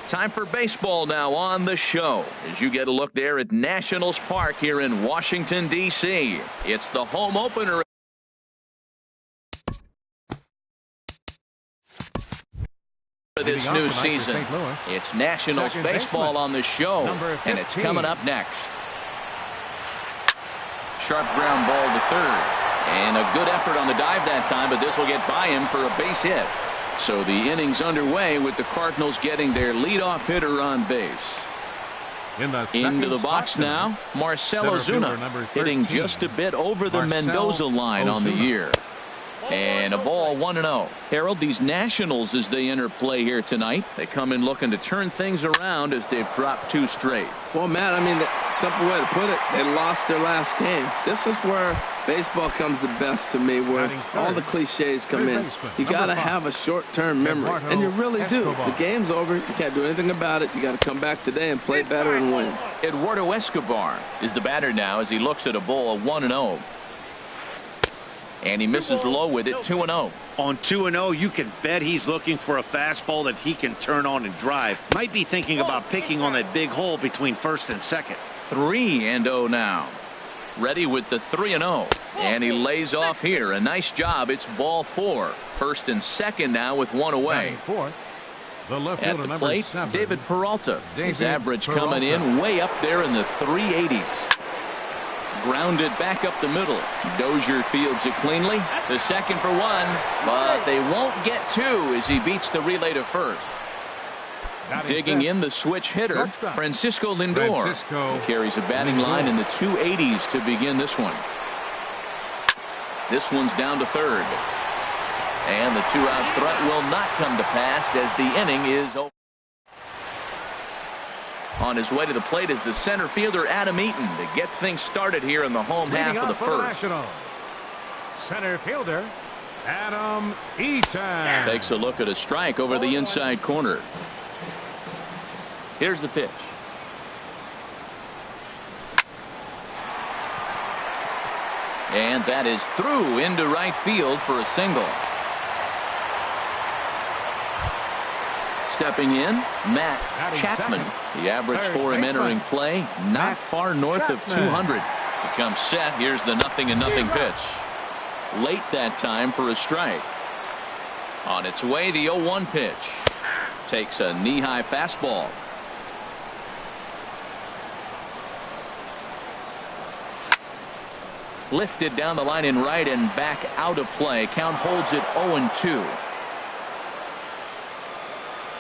Time for baseball now on the show as you get a look there at Nationals Park here in Washington, D.C. It's the home opener. For this new season, it's Nationals baseball on the show, and it's coming up next. Sharp ground ball to third, and a good effort on the dive that time, but this will get by him for a base hit. So the inning's underway with the Cardinals getting their leadoff hitter on base. Into the box now, Marcell Ozuna hitting just a bit over the Mendoza line on the year. And a ball 1-0. Harold, these Nationals, as they enter play here tonight, they come in looking to turn things around as they've dropped 2 straight. Well, Matt, I mean, the simple way to put it, they lost their last game. This is where baseball comes the best to me, where all the cliches come in. You got to have a short-term memory, and you really do. The game's over. You can't do anything about it. You got to come back today and play better and win. Eduardo Escobar is the batter now as he looks at a ball 1-0. And he misses low with it, 2-0. On 2-0, you can bet he's looking for a fastball that he can turn on and drive. Might be thinking about picking on that big hole between first and second. 3-0 now. Ready with the 3-0. And he lays off here. A nice job. It's ball 4. First and second now with 1 away. At the plate, David Peralta. His average coming in way up there in the 380s. Grounded back up the middle. Dozier fields it cleanly. The second for 1, but they won't get 2 as he beats the relay to first. Digging in the switch hitter, Francisco Lindor. He carries a batting line in the 280s to begin this one. This one's down to third. And the 2-out threat will not come to pass as the inning is over. On his way to the plate is the center fielder Adam Eaton to get things started here in the home half of the first. Center fielder Adam Eaton takes a look at a strike over the inside corner. Here's the pitch. And that is through into right field for a single. Stepping in, Matt Chapman. The average for him entering play, not far north of 200. He comes set. Here's the 0-0 pitch. Late that time for a strike. On its way, the 0-1 pitch. Takes a knee-high fastball. Lifted down the line in right and back out of play. Count holds it 0-2.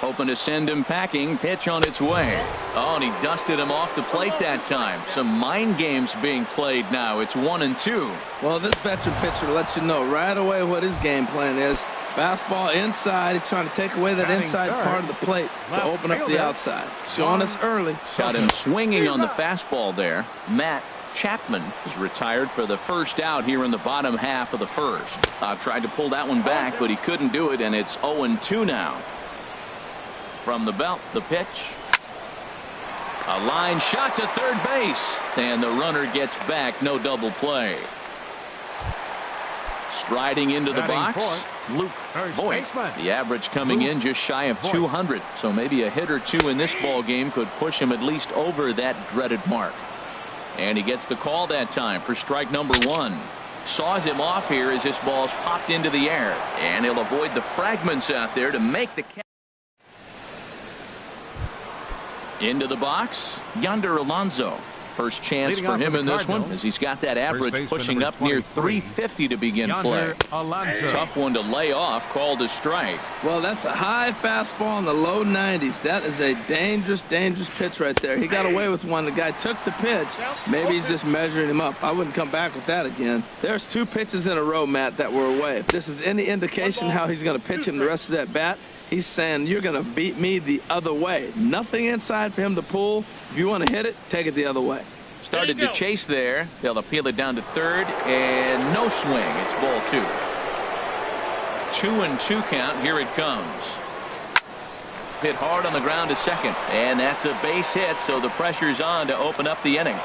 Hoping to send him packing. Pitch on its way. Oh, and he dusted him off the plate that time. Some mind games being played now. It's 1-2. Well, this veteran pitcher lets you know right away what his game plan is. Fastball inside. He's trying to take away that inside part of the plate to open up the outside. Showing us early. Got him swinging on the fastball there. Matt Chapman is retired for the first out here in the bottom half of the first. Tried to pull that one back, but he couldn't do it, and it's 0-2 now. From the belt, the pitch. A line shot to third base. And the runner gets back. No double play. Striding into the box, Luke Voigt. The average coming in just shy of 200. So maybe a hit or 2 in this ball game could push him at least over that dreaded mark. And he gets the call that time for strike number 1. Saws him off here as this ball's popped into the air. And he'll avoid the fragments out there to make the catch. Into the box, Yonder Alonso. First chance for him in this one as he's got that average pushing up near 350 to begin play. Tough one to lay off, called a strike. Well, that's a high fastball in the low 90s. That is a dangerous pitch right there. He got away with one. The guy took the pitch. Maybe he's just measuring him up. I wouldn't come back with that again. There's 2 pitches in a row, Matt, that were away. If this is any indication how he's going to pitch him the rest of that bat, he's saying, you're going to beat me the other way. Nothing inside for him to pull. If you want to hit it, take it the other way. Started to chase there. They'll appeal it down to third, and no swing. It's ball 2. 2-2 count. Here it comes. Hit hard on the ground to second, and that's a base hit, so the pressure's on to open up the inning.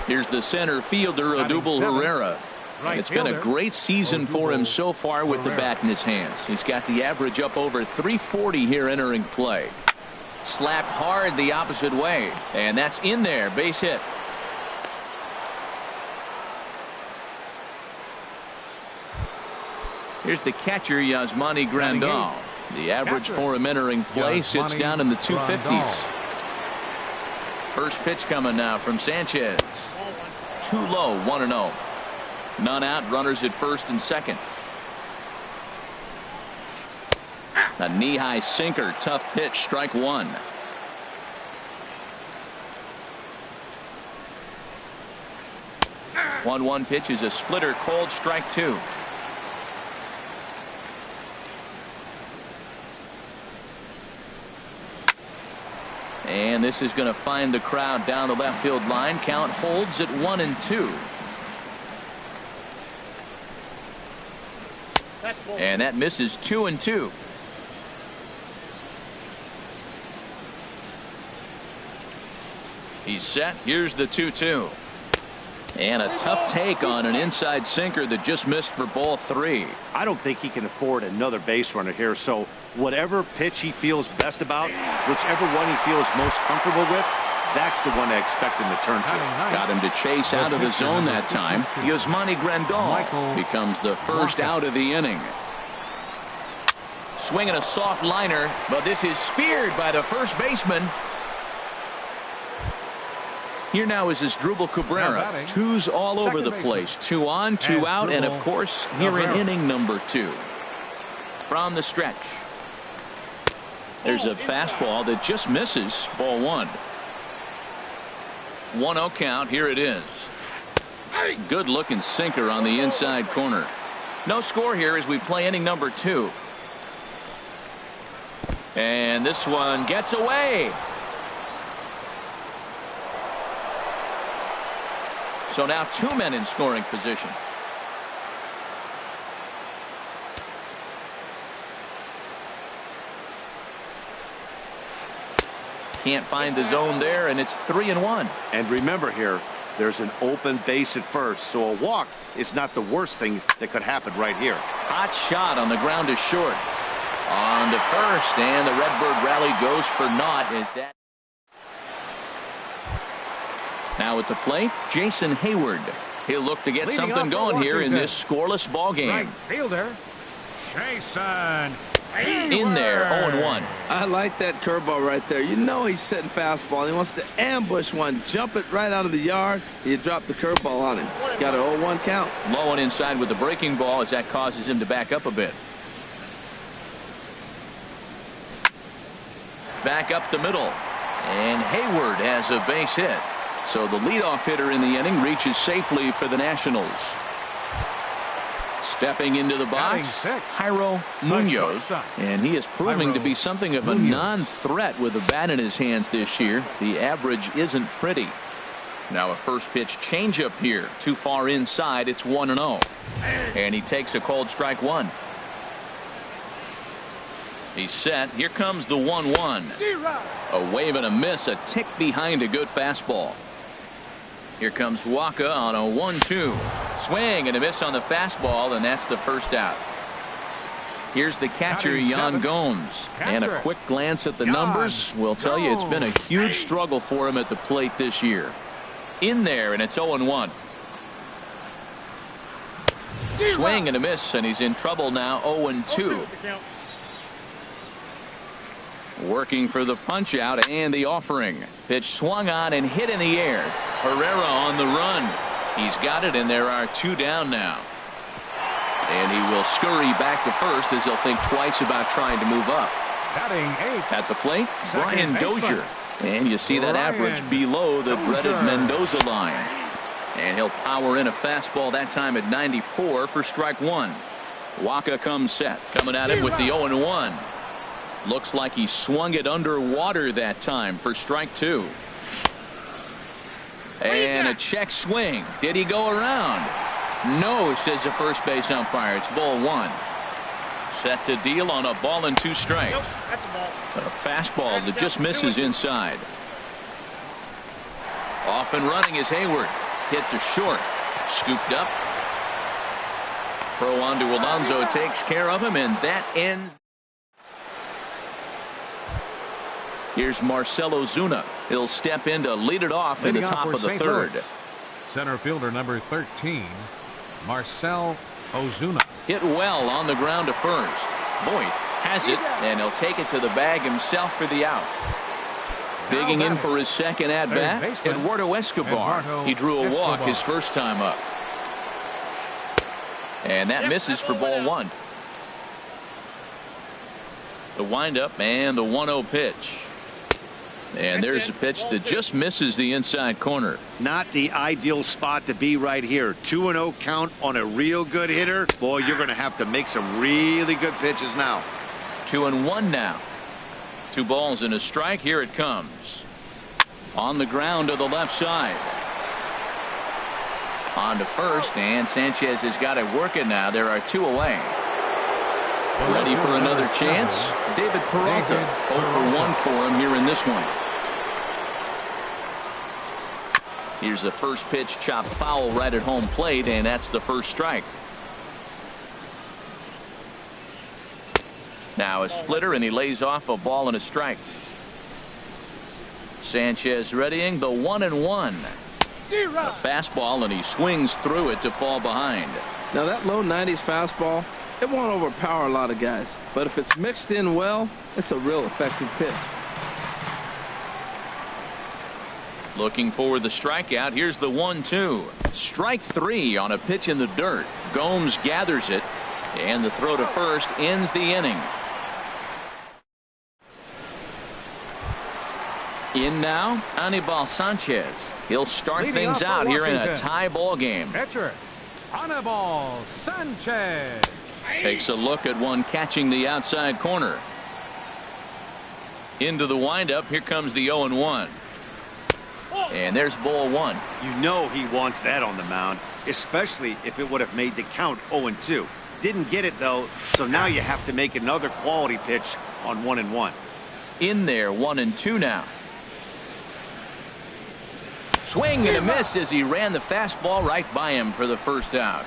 Here's the center fielder, Odubel Herrera. And it's been a great season for him so far with the bat in his hands. He's got the average up over 340 here entering play. Slapped hard the opposite way. And that's in there. Base hit. Here's the catcher, Yasmani Grandal. The average for him entering play sits down in the 250s. First pitch coming now from Sanchez. Too low, 1-0. None out, runners at first and second. A knee-high sinker, tough pitch, strike one. One pitch is a splitter, called strike two. And this is going to find the crowd down the left field line. Count holds at 1-2. And that misses 2-2. He's set. Here's the 2-2. And a tough take on an inside sinker that just missed for ball three. I don't think he can afford another base runner here. So whatever pitch he feels best about, whichever one he feels most comfortable with, that's the one I expect him to turn to. Got him to chase out of the zone that time. Yasmani Grandal becomes the first out of the inning. Swinging a soft liner, but this is speared by the first baseman. Here now is Asdrubal Cabrera. Twos all over the place. 2 on, 2 out, and of course here in inning number 2. From the stretch. There's a fastball that just misses. Ball one. 1-0 count. Here it is. Good looking sinker on the inside corner. No score here as we play inning number 2. And this one gets away. So now 2 men in scoring position. Can't find the zone there, and it's 3-1. And remember here, there's an open base at first, so a walk is not the worst thing that could happen right here. Hot shot on the ground is short. On to first, and the Redbird rally goes for naught. Is that now at the plate, Jason Hayward. He'll look to get something going here in this scoreless ball game. Right fielder, Jason in there, 0-1. I like that curveball right there. You know he's setting fastball. He wants to ambush one, jump it right out of the yard. He dropped the curveball on him. Got an 0-1 count. Low and inside with the breaking ball as that causes him to back up a bit. Back up the middle. And Hayward has a base hit. So the leadoff hitter in the inning reaches safely for the Nationals. Stepping into the box, Jairo Munoz, and he is proving to be something of a non-threat with a bat in his hands this year. The average isn't pretty. Now a first pitch changeup here, too far inside. It's 1-0, and he takes a called strike one. He's set. Here comes the 1-1. A wave and a miss, a tick behind a good fastball. Here comes Waka on a 1-2. Swing and a miss on the fastball, and that's the first out. Here's the catcher, Yan Gomes. And a quick glance at the numbers will tell you it's been a huge struggle for him at the plate this year. In there, and it's 0-1. Swing and a miss, and he's in trouble now, 0-2. Working for the punch out and the offering. Pitch swung on and hit in the air. Herrera on the run. He's got it, and there are 2 down now. And he will scurry back to first as he'll think twice about trying to move up. At the plate, Brian Dozier. And you see that average below the dreaded Mendoza line. And he'll power in a fastball that time at 94 for strike one. Waka comes set. Coming at it with the 0-1. Looks like he swung it underwater that time for strike two. And a check swing. Did he go around? No, says the first base umpire. It's ball one. Set to deal on a ball and 2 strikes. Nope, that's a ball. A fastball that just misses inside. Off and running is Hayward. Hit to short. Scooped up. Throw on to Alonso takes care of him, and that ends. Here's Marcelo Zuna. He'll step in to lead it off in the top of the third. Center fielder number 13, Marcel Ozuna. Hit well on the ground to first. Boyd has it, and he'll take it to the bag himself for the out. Digging in for his second at-bat, Eduardo Escobar. He drew a walk his first time up. And that misses for ball one. The windup and the 1-0 pitch. And there's a pitch that just misses the inside corner. Not the ideal spot to be right here. 2-0 count on a real good hitter. Boy, you're going to have to make some really good pitches now. 2-1 now. 2 balls and a strike. Here it comes. On the ground to the left side. On to first, and Sanchez has got it working now. There are 2 away. Ready for another chance. David Peralta. 0 for 1 for him here in this one. Here's the first pitch, chopped foul right at home plate, and that's the first strike. Now a splitter, and he lays off a ball and a strike. Sanchez readying the 1-1. A fastball, and he swings through it to fall behind. Now that low 90s fastball, it won't overpower a lot of guys, but if it's mixed in well, it's a real effective pitch. Looking for the strikeout. Here's the 1-2. Strike 3 on a pitch in the dirt. Gomes gathers it, and the throw to first ends the inning. In now, Anibal Sanchez. He'll start things out here in a tie ball game. Pitcher, Anibal Sanchez. Takes a look at one catching the outside corner. Into the windup. Here comes the 0-1. And there's ball 1. You know he wants that on the mound, especially if it would have made the count 0-2. Didn't get it, though, so now you have to make another quality pitch on 1-1. In there, 1-2 now. Swing and a miss as he ran the fastball right by him for the first out.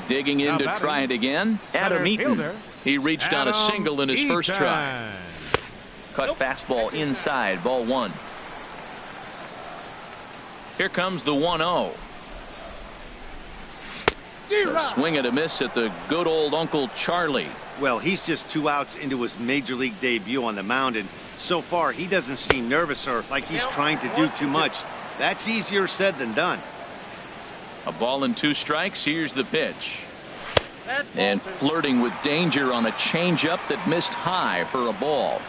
Digging in to try it again. Adam Eaton. He reached on a single in his first try. Cut fastball inside, ball 1. Here comes the 1-0. A swing and a miss at the good old Uncle Charlie. Well, he's just 2 outs into his major league debut on the mound, and so far he doesn't seem nervous or like he's trying to do too much. That's easier said than done. A ball and 2 strikes. Here's the pitch. And flirting with danger on a changeup that missed high for a ball.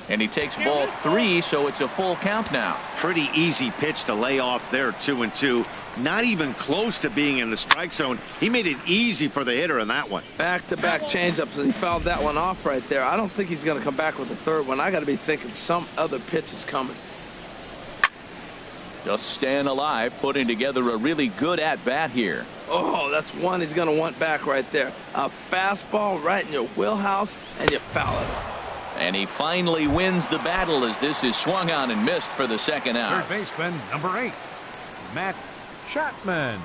And he takes ball 3, so it's a full count now. Pretty easy pitch to lay off there, 2-2. Not even close to being in the strike zone. He made it easy for the hitter in that one. Back-to-back changeups, and he fouled that one off right there. I don't think he's going to come back with the third one. I got to be thinking some other pitch is coming. Just staying alive, putting together a really good at-bat here. Oh, that's one he's going to want back right there. A fastball right in your wheelhouse, and you foul it. And he finally wins the battle as this is swung on and missed for the second out. Third baseman, number 8, Matt Chapman.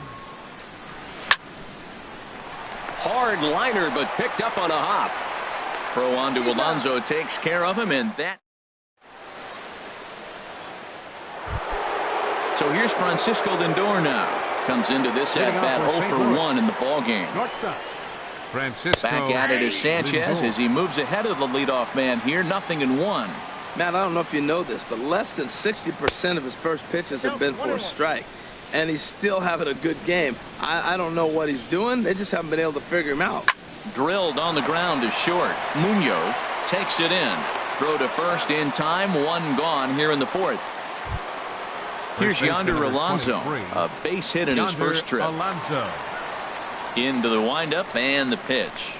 Hard liner, but picked up on a hop. Throw on to Alonso takes care of him, and that. So here's Francisco Lindor now. Comes into this at-bat 0 for 1 in the ballgame. Francisco Back at it is Sanchez as he moves ahead of the leadoff man here. 0-1. Matt, I don't know if you know this, but less than 60% of his first pitches have been for a strike. And he's still having a good game. I don't know what he's doing. They just haven't been able to figure him out. Drilled on the ground is short. Munoz takes it in. Throw to first in time. 1 gone here in the 4th. Here's Yonder Alonso. A base hit in his first trip. Alonso. Into the windup and the pitch.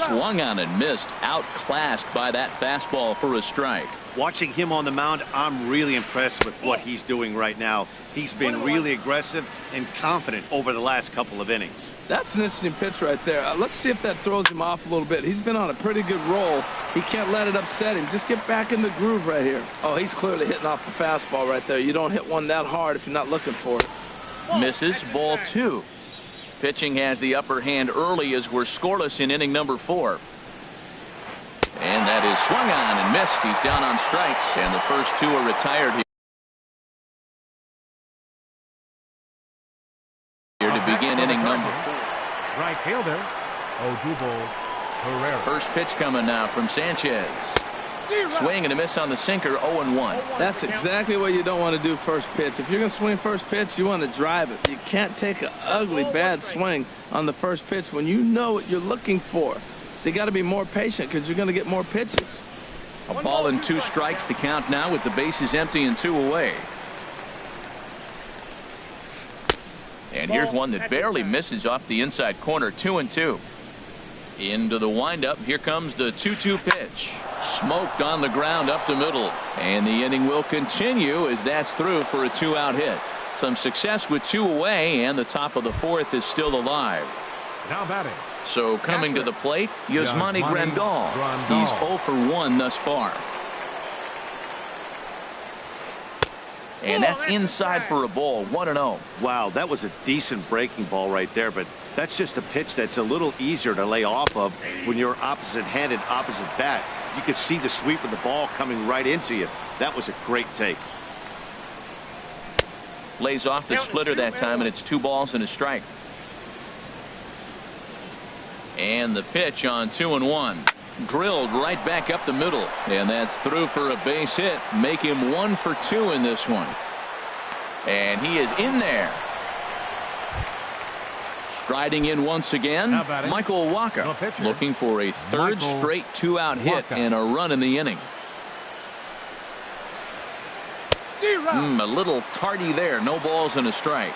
Swung on and missed. Outclassed by that fastball for a strike. Watching him on the mound, I'm really impressed with what he's doing right now. He's been really aggressive and confident over the last couple of innings. That's an interesting pitch right there. Let's see if that throws him off a little bit. He's been on a pretty good roll. He can't let it upset him. Just get back in the groove right here. Oh, he's clearly hitting off the fastball right there. You don't hit one that hard if you're not looking for it. Misses. Ball 2. Pitching has the upper hand early as we're scoreless in inning number 4. And that is swung on and missed. He's down on strikes, and the first 2 are retired here to begin inning number 4. Right fielder, Odubel Herrera. First pitch coming now from Sanchez. Swing and a miss on the sinker, 0-1. That's exactly what you don't want to do first pitch. If you're going to swing first pitch, you want to drive it. You can't take an ugly, bad swing on the first pitch when you know what you're looking for. They got to be more patient because you're going to get more pitches. A ball and 2 strikes the count now with the bases empty and 2 away. And here's one that barely misses off the inside corner, 2-2. Into the windup. Here comes the 2-2 pitch. Smoked on the ground up the middle. And the inning will continue as that's through for a 2-out hit. Some success with 2 away, and the top of the 4th is still alive. Now batting. So coming to the plate, Yasmani Grandal. He's 0 for 1 thus far. And that's inside for a ball, 1-0. Wow, that was a decent breaking ball right there, but that's just a pitch that's a little easier to lay off of when you're opposite-handed, opposite bat. You could see the sweep of the ball coming right into you. That was a great take. Lays off the splitter that time, and it's 2 balls and a strike. And the pitch on 2-1. Drilled right back up the middle, and that's through for a base hit. Make him 1 for 2 in this one. And he is in there. Striding in once again, Michael Wacha, looking for a 3rd straight 2-out hit and a run in the inning. A little tardy there. No balls and a strike.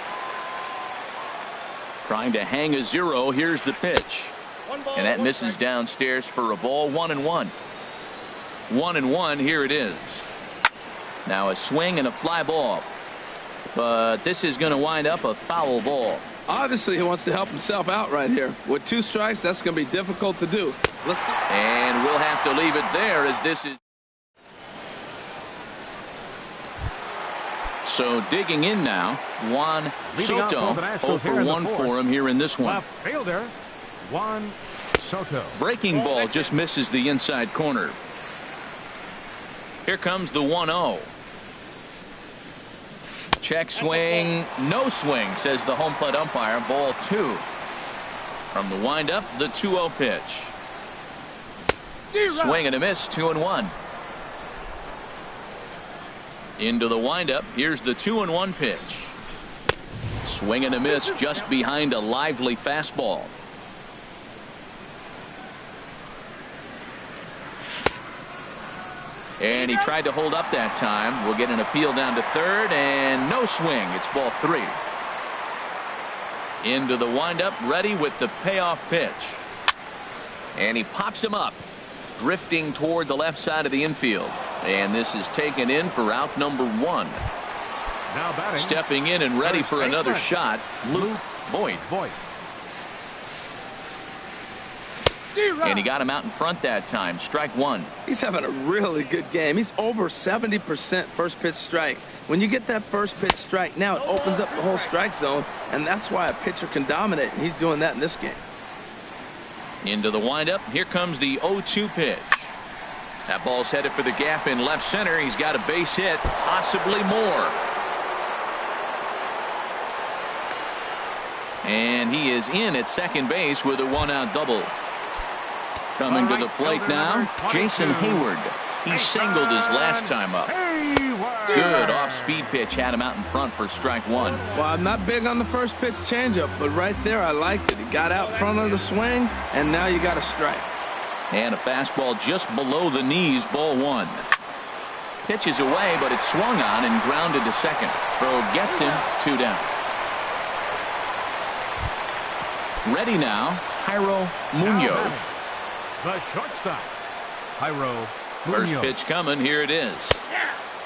Trying to hang a 0. Here's the pitch. And that misses downstairs for a ball, 1-1. 1-1, here it is. Now a swing and a fly ball. But this is going to wind up a foul ball. Obviously, he wants to help himself out right here. With 2 strikes, that's going to be difficult to do. Let's see. And we'll have to leave it there as this is. So digging in now, Juan Soto, 0 for 1 for him here in this one. Left fielder, Juan Soto. Breaking ball just misses the inside corner. Here comes the 1-0. Check swing, no swing, says the home plate umpire. Ball 2. From the windup, the 2-0 pitch. Swing and a miss, 2-1. Into the windup, here's the 2-1 pitch. Swing and a miss just behind a lively fastball. And he tried to hold up that time. We'll get an appeal down to 3rd, and no swing. It's ball 3. Into the windup, ready with the payoff pitch. And he pops him up, drifting toward the left side of the infield. And this is taken in for out number 1. Now batting. Stepping in and ready for another shot, Luke Voigt. And he got him out in front that time. Strike 1. He's having a really good game. He's over 70% first pitch strike. When you get that first pitch strike, now it opens up the whole strike zone, and that's why a pitcher can dominate, and he's doing that in this game. Into the windup. Here comes the 0-2 pitch. That ball's headed for the gap in left center. He's got a base hit, possibly more. And he is in at second base with a 1-out double. Coming to the plate now, Jason Hayward. He singled his last time up. Good off-speed pitch had him out in front for strike 1. Well, I'm not big on the first pitch changeup, but right there I liked it. He got out front of the swing, and now you got a strike. And a fastball just below the knees, ball 1. Pitch is away, but it's swung on and grounded to second. Throw gets him, 2 down. Ready now, Jairo Munoz. The shortstop, Jairo Munoz. First pitch coming. Here it is.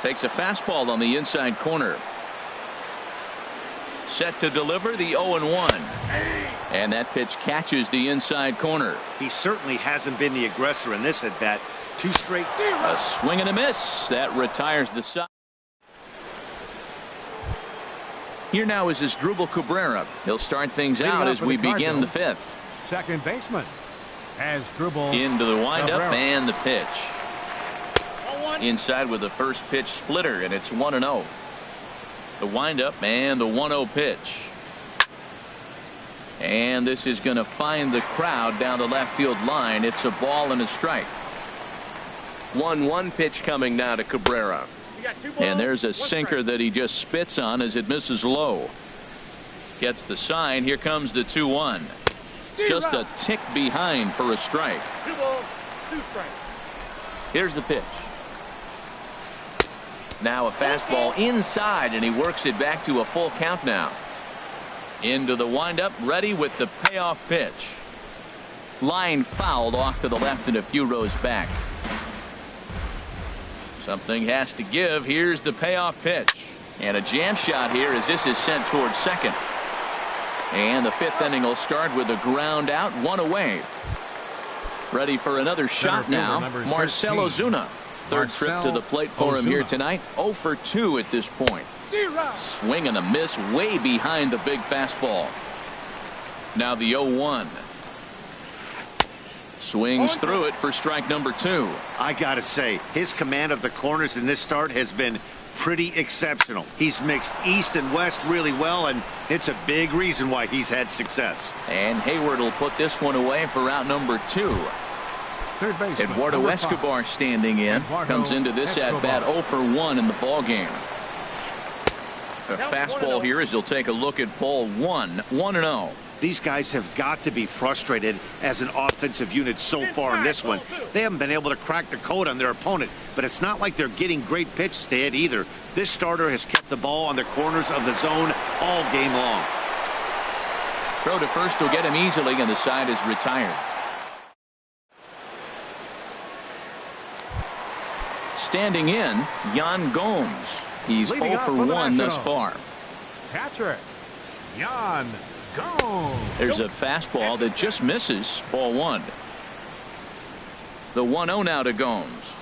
Takes a fastball on the inside corner. Set to deliver the 0-1. And that pitch catches the inside corner. He certainly hasn't been the aggressor in this at bat. 2 straight. A swing and a miss. That retires the side. Here now is Asdrubal Cabrera. He'll start things out as we begin the fifth. Second baseman Asdrubal Into the windup Cabrera. and the pitch. Inside with the first pitch splitter, and it's 1-0. The windup and the 1-0 pitch. And this is going to find the crowd down the left field line. It's a ball and a strike. 1-1 pitch coming now to Cabrera. And there's a sinker that he just spits on as it misses low. Gets the sign. Here comes the 2-1. Just a tick behind for a strike. 2 balls, 2 strikes. Here's the pitch. Now a fastball inside, and he works it back to a full count now. Into the windup, ready with the payoff pitch. Line fouled off to the left and a few rows back. Something has to give. Here's the payoff pitch. And a jam shot here as this is sent towards second. And the fifth inning will start with a ground out, 1 away. Ready for another shot now. Marcell Ozuna. Third trip to the plate for him here tonight. 0 for 2 at this point. Swing and a miss way behind the big fastball. Now the 0-1. Swings through it for strike number 2. I gotta say, his command of the corners in this start has been pretty exceptional. He's mixed east and west really well, and it's a big reason why he's had success. And Hayward will put this one away for out number 2. Third baseman Eduardo Escobar standing in. Comes into this at bat 0 for 1 in the ball game. A fastball here as he'll take a look at ball 1. 1-0. These guys have got to be frustrated as an offensive unit so far in this one. They haven't been able to crack the code on their opponent, but it's not like they're getting great pitches to hit either. This starter has kept the ball on the corners of the zone all game long. Throw to first will get him easily, and the side is retired. Standing in, Yan Gomes. He's 0 for 1 thus far. Catcher Yan Gomes. There's a fastball that just misses. Ball 1. The 1-0 now to Gomes.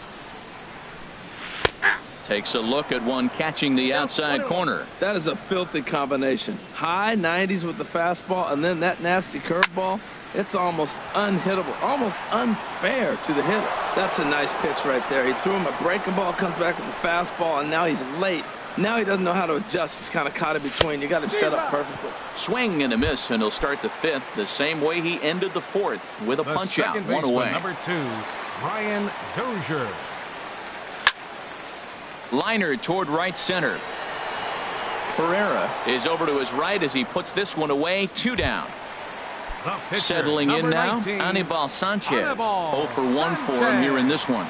Takes a look at one catching the outside corner. That is a filthy combination. High 90s with the fastball, and then that nasty curveball. It's almost unhittable, almost unfair to the hitter. That's a nice pitch right there. He threw him a breaking ball, comes back with the fastball, and now he's late. Now he doesn't know how to adjust. He's kind of caught in between. You got him set up perfectly. Swing and a miss, and he'll start the fifth the same way he ended the fourth with a punch out. 1 away. Number 2, Brian Dozier. Liner toward right center. Pereira is over to his right as he puts this one away. 2 down. Pitcher, settling in now, 19, Anibal Sanchez. Anibal 0 for 1 for him here in this one.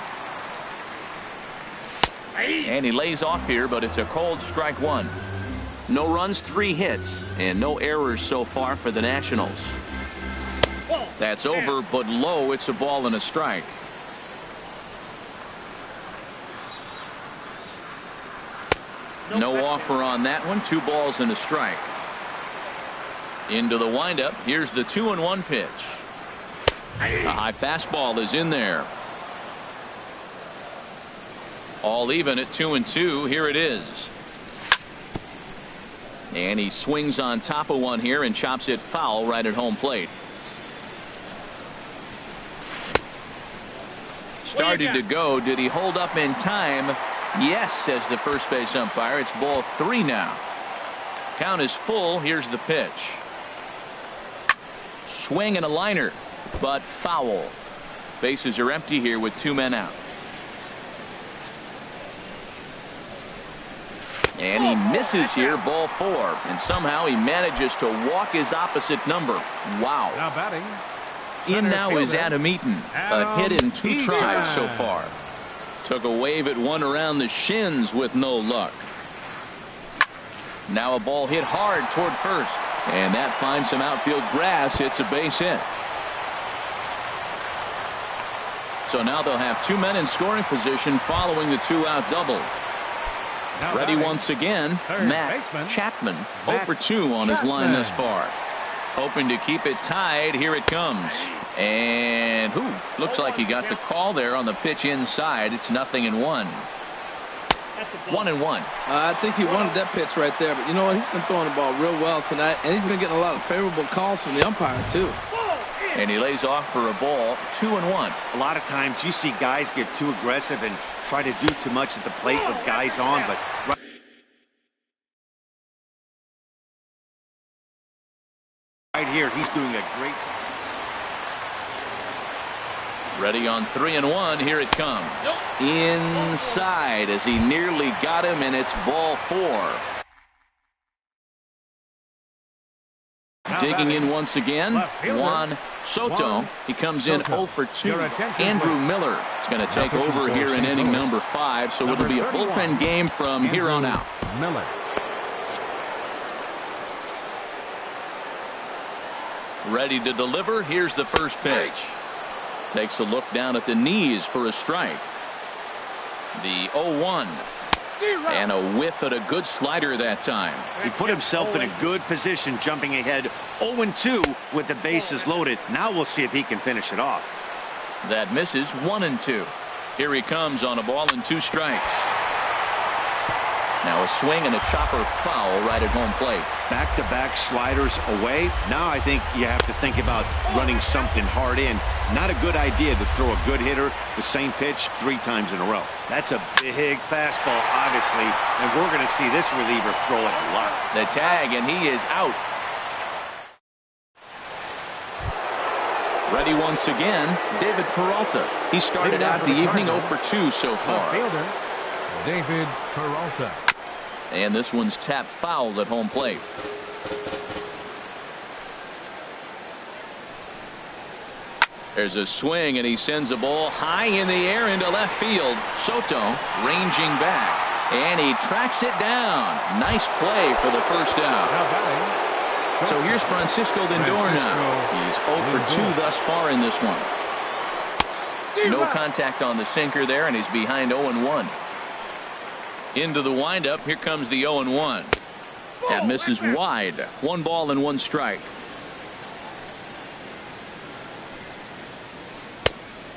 And he lays off here, but it's a cold strike 1. No runs, 3 hits, and no errors so far for the Nationals. That's over, but low. It's a ball and a strike. No offer on that one. 2 balls and a strike. Into the windup. Here's the 2-1 pitch. A high fastball is in there. All even at 2-2. Here it is. And he swings on top of one here and chops it foul right at home plate. Started to go. Did he hold up in time? Yes, says the first base umpire. It's ball 3 now. Count is full. Here's the pitch. Swing and a liner, but foul. Bases are empty here with 2 men out. And he misses here, ball 4, and somehow he manages to walk his opposite number. Wow. Now batting. In now is Adam Eaton. A hit in 2 tries so far. Took a wave at one around the shins with no luck. Now a ball hit hard toward first. And that finds some outfield grass. It's a base hit. So now they'll have 2 men in scoring position following the 2-out double. Now Ready batting. once again, Matt Chapman. 0 for 2 on his line thus far. Hoping to keep it tied. Here it comes. And looks like he got the call there on the pitch inside. It's 0-1. 1-1. I think he wanted that pitch right there, but you know what? He's been throwing the ball real well tonight, and he's been getting a lot of favorable calls from the umpire, too. And he lays off for a ball, 2-1. A lot of times you see guys get too aggressive and try to do too much at the plate with guys on, but right here, he's doing a great job. Ready on 3-1. Here it comes. Inside as he nearly got him, and it's ball 4. Digging in once again, Juan Soto. He comes in 0 for 2. Andrew Miller is going to take over here in inning number 5, so it'll be a bullpen game from here on out. Miller. Ready to deliver. Here's the first pitch. Takes a look down at the knees for a strike. The 0-1. And a whiff at a good slider that time. He put himself in a good position, jumping ahead 0-2 with the bases loaded. Now we'll see if he can finish it off. That misses. 1-2. Here he comes on a ball and 2 strikes. Now a swing and a chopper foul right at home plate. Back-to-back sliders away. Now I think you have to think about running something hard in. Not a good idea to throw a good hitter the same pitch 3 times in a row. That's a big fastball, obviously, and we're going to see this reliever throw it a lot. The tag, and he is out. Ready once again, David Peralta. He started out the evening 0 for 2 so far. Fielder, David Peralta. And this one's tapped foul at home plate. There's a swing, and he sends a ball high in the air into left field. Soto ranging back, and he tracks it down. Nice play for the first out. So here's Francisco Lindor now. He's 0 for 2 thus far in this one. No contact on the sinker there, and he's behind 0-1. Into the windup. Here comes the 0-1. That misses wide. 1 ball and 1 strike.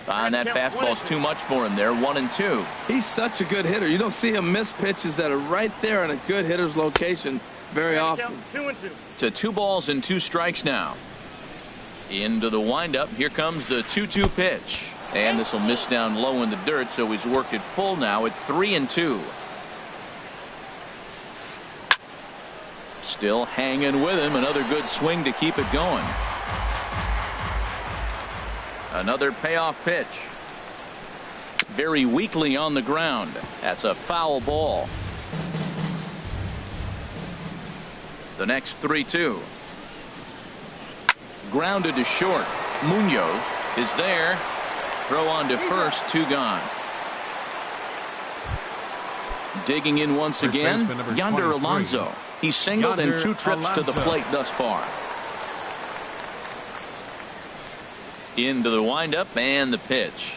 And that fastball's too much for him there. 1-2. He's such a good hitter. You don't see him miss pitches that are right there in a good hitter's location very often. 2-2. To 2 balls and 2 strikes now. Into the windup. Here comes the 2-2 pitch. And this will miss down low in the dirt, so he's worked it full now at 3-2. Still hanging with him. Another good swing to keep it going. Another payoff pitch. Very weakly on the ground. That's a foul ball. The next 3-2. Grounded to short. Munoz is there. Throw on to first. 2 gone. Digging in once again, Yonder Alonso. He's singled in 2 trips to the plate thus far. Into the windup and the pitch.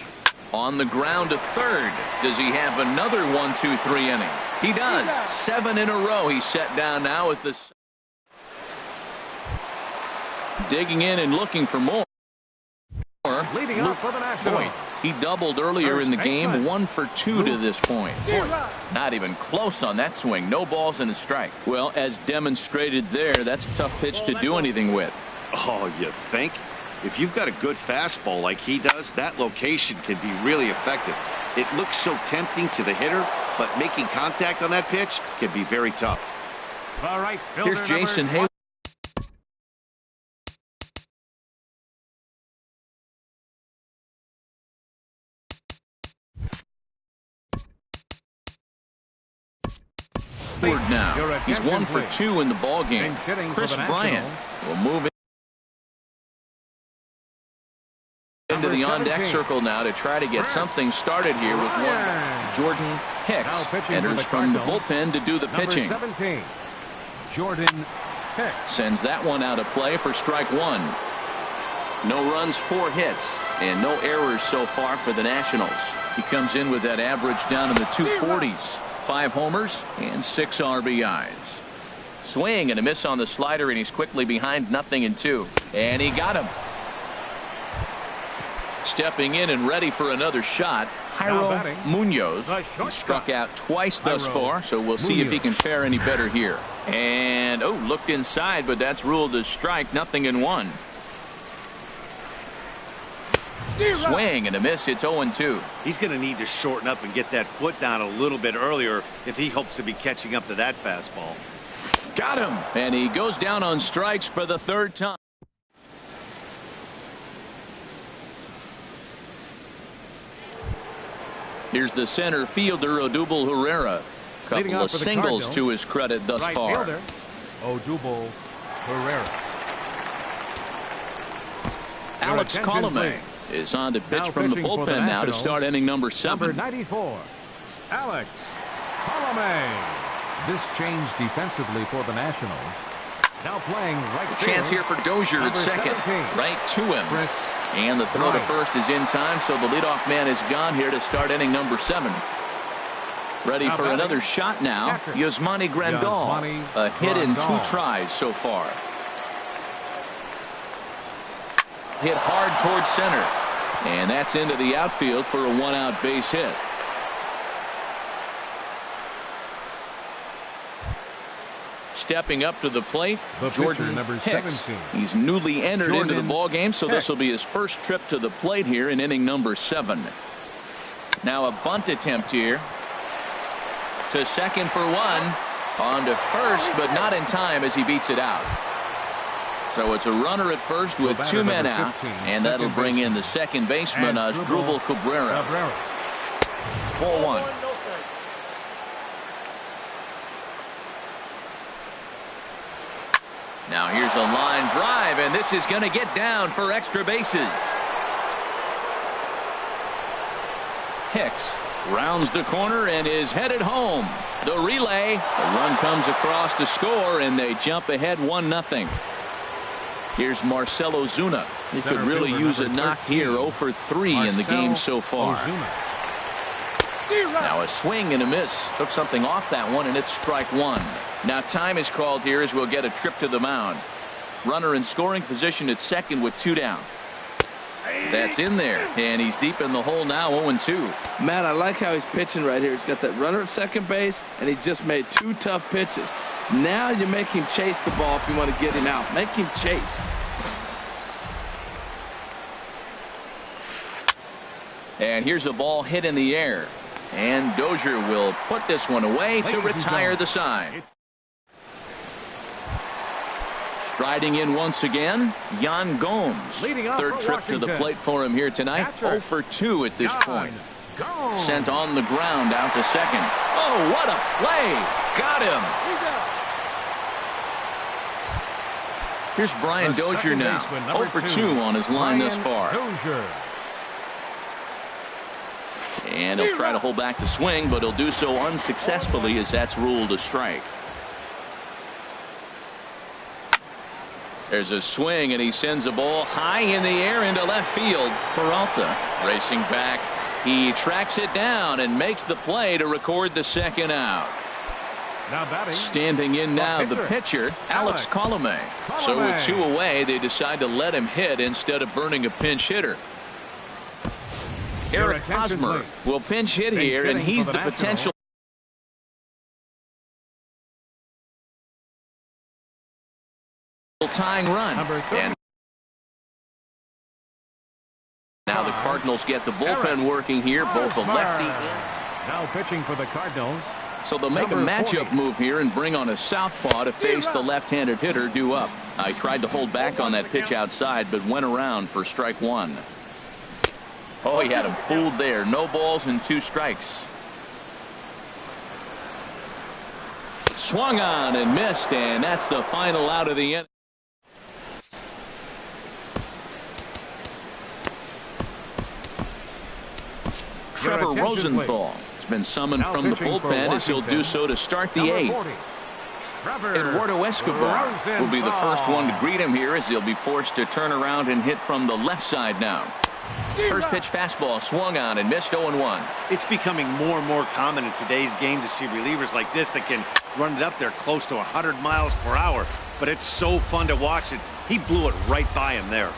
On the ground to third. Does he have another 1-2-3 inning? He does. 7 in a row. He's set down now at the. Digging in and looking for more. Leading up for the Nationals. He doubled earlier in the game. 1 for 2 to this point. Not even close on that swing. No balls and a strike. Well, as demonstrated there, that's a tough pitch to do anything with. Oh, you think? If you've got a good fastball like he does, that location can be really effective. It looks so tempting to the hitter, but making contact on that pitch can be very tough. All right, here's Jason Hayward. Now he's 1 for 2 in the ball game. Chris Bryant will move into the on-deck circle now to try to get something started here with one. Jordan Hicks enters from the bullpen to do the pitching. 17. Jordan Hicks sends that one out of play for strike 1. No runs, 4 hits, and no errors so far for the Nationals. He comes in with that average down in the 240s. 5 homers and 6 RBIs. Swing and a miss on the slider, and he's quickly behind 0-2. And he got him. Stepping in and ready for another shot, Jairo Munoz. He struck out twice thus far, so we'll see if he can fare any better here. And, oh, looked inside, but that's ruled a strike, 0-1. Swing and a miss. It's 0-2. He's going to need to shorten up and get that foot down a little bit earlier if he hopes to be catching up to that fastball. Got him. And he goes down on strikes for the third time. Here's the center fielder, Odubel Herrera. Couple of singles to his credit thus far. Fielder, Odubel Herrera. Alex Colomé is on to pitch from the bullpen now to start inning number 7. Number 94, Alex Colomé. This change defensively for the Nationals. Now playing right field. Chance here for Dozier at second. 17. Right to him. And the throw to first is in time, so the leadoff man is gone here to start inning number 7. Ready for another shot now. Yasmani Grandal. A hit in 2 tries so far. Hit hard towards center. And that's into the outfield for a 1-out base hit. Stepping up to the plate, Jordan number Hicks. 17. He's newly entered into the ball game, so this will be his first trip to the plate here in inning number 7. Now a bunt attempt here. To second for 1. On to first, but not in time as he beats it out. So it's a runner at first with 2 men out, and that'll bring in the second baseman, Asdrubal Cabrera. 4-1. Now here's a line drive, and this is going to get down for extra bases. Hicks rounds the corner and is headed home. The relay, the run comes across to score, and they jump ahead 1-0. Here's Marcell Ozuna. He could really use a knock here. 0 for 3 in the game so far. Now a swing and a miss. Took something off that one, and it's strike 1. Now time is called here as we'll get a trip to the mound. Runner in scoring position at second with 2 down. That's in there, and he's deep in the hole now, 0-2. Matt, I like how he's pitching right here. He's got that runner at second base, and he just made 2 tough pitches. Now you make him chase the ball if you want to get him out. Make him chase. And here's a ball hit in the air. And Dozier will put this one away to retire the side. Striding in once again, Yan Gomes. Third trip to the plate for him here tonight. 0 for 2 at this point. Sent on the ground out to second. Oh, what a play. Got him. Here's Brian Dozier now. 0 for 2 on his line thus far. And he'll try to hold back the swing, but he'll do so unsuccessfully as that's ruled a strike. There's a swing, and he sends a ball high in the air into left field. Peralta racing back. He tracks it down and makes the play to record the second out. Standing in now, the pitcher, Alex Colomé. So with 2 away, they decide to let him hit instead of burning a pinch hitter. Eric Hosmer will pinch hit here, and he's the potential tying run. And now the Cardinals get the bullpen working here, both the lefty and now pitching for the Cardinals. So they'll make a matchup move here and bring on a southpaw to face the left-handed hitter due up. I tried to hold back on that pitch outside, but went around for strike 1. Oh, he had him fooled there. No balls and 2 strikes. Swung on and missed, and that's the final out of the inning. Trevor Rosenthal has been summoned from the bullpen as he'll do so to start the 8th. Eduardo Escobar will be the first one to greet him here as he'll be forced to turn around and hit from the left side now. First pitch fastball swung on and missed 0-1. It's becoming more and more common in today's game to see relievers like this that can run it up there close to 100 miles per hour. But it's so fun to watch it. He blew it right by him there.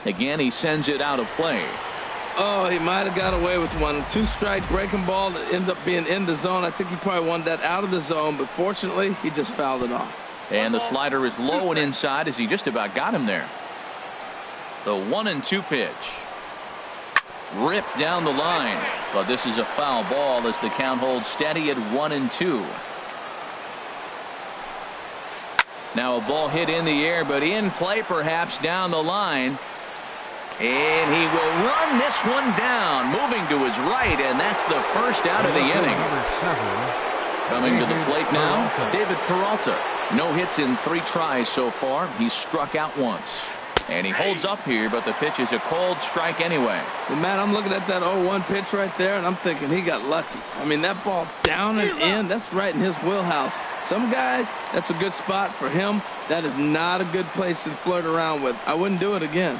Again, he sends it out of play. Oh, he might have got away with one. 2-strike breaking ball that ended up being in the zone. I think he probably wanted that out of the zone, but fortunately, he just fouled it off. And the slider is low and inside as he just about got him there. The 1-2 pitch. Ripped down the line. But this is a foul ball as the count holds steady at 1-2. Now a ball hit in the air, but in play perhaps down the line. And he will run this one down, moving to his right, and that's the first out of the inning. Coming to the plate now, David Peralta. No hits in 3 tries so far. He's struck out once. And he holds up here, but the pitch is a cold strike anyway. Well, Matt, I'm looking at that 0-1 pitch right there, and I'm thinking he got lucky. I mean, that ball down and in, that's right in his wheelhouse. Some guys, that's a good spot. For him, that is not a good place to flirt around with. I wouldn't do it again.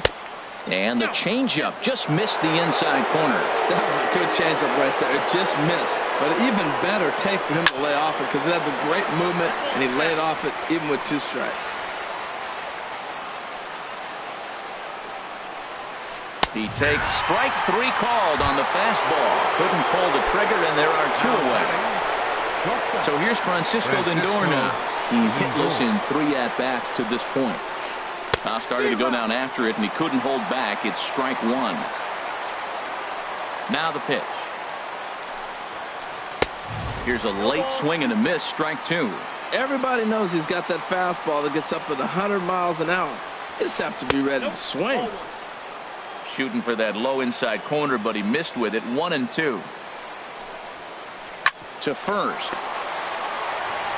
And the changeup just missed the inside corner. That was a good changeup right there. It just missed. But an even better take for him to lay off it because it had the great movement, and he laid off it even with 2 strikes. He takes strike 3 called on the fastball. Couldn't pull the trigger, and there are 2 away. So here's Francisco Lindor now. He's hitless in 3 at-bats to this point. Started to go down after it, and he couldn't hold back. It's strike 1. Now the pitch. Here's a late swing and a miss, strike 2. Everybody knows he's got that fastball that gets up at 100 miles an hour. You just have to be ready to swing. Shooting for that low inside corner, but he missed with it. 1-2. To first.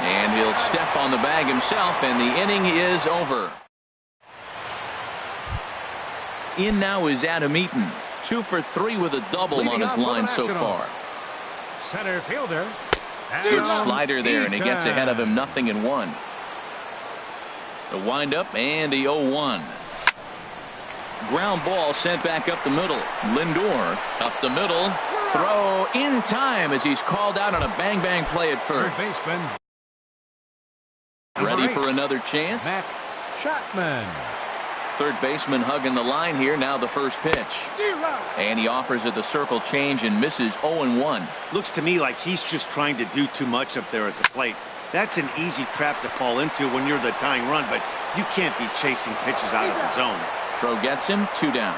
And he'll step on the bag himself, and the inning is over. In now is Adam Eaton. 2 for 3 with a double on his line so far. Center fielder. Good slider there, and he gets ahead of him. 0-1. The windup and the 0-1. Ground ball sent back up the middle. Lindor up the middle. Throw in time as he's called out on a bang-bang play at first. Third baseman. Ready for another chance? Matt Chapman. Third baseman hugging the line here. Now the first pitch. And he offers it the circle change and misses. 0-1. Looks to me like he's just trying to do too much up there at the plate. That's an easy trap to fall into when you're the tying run, but you can't be chasing pitches out of the zone. Throw gets him. 2 down.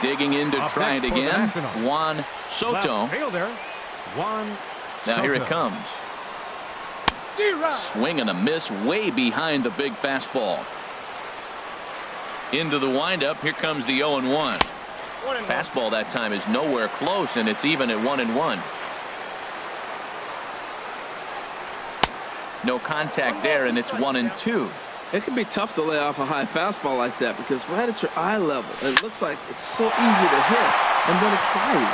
Digging in to try it again. Juan Soto. Now here it comes. Swing and a miss way behind the big fastball. Into the windup. Here comes the 0-1. Fastball that time is nowhere close, and it's even at 1-1. No contact there, and it's 1-2. It can be tough to lay off a high fastball like that because right at your eye level, it looks like it's so easy to hit, and then it's quiet.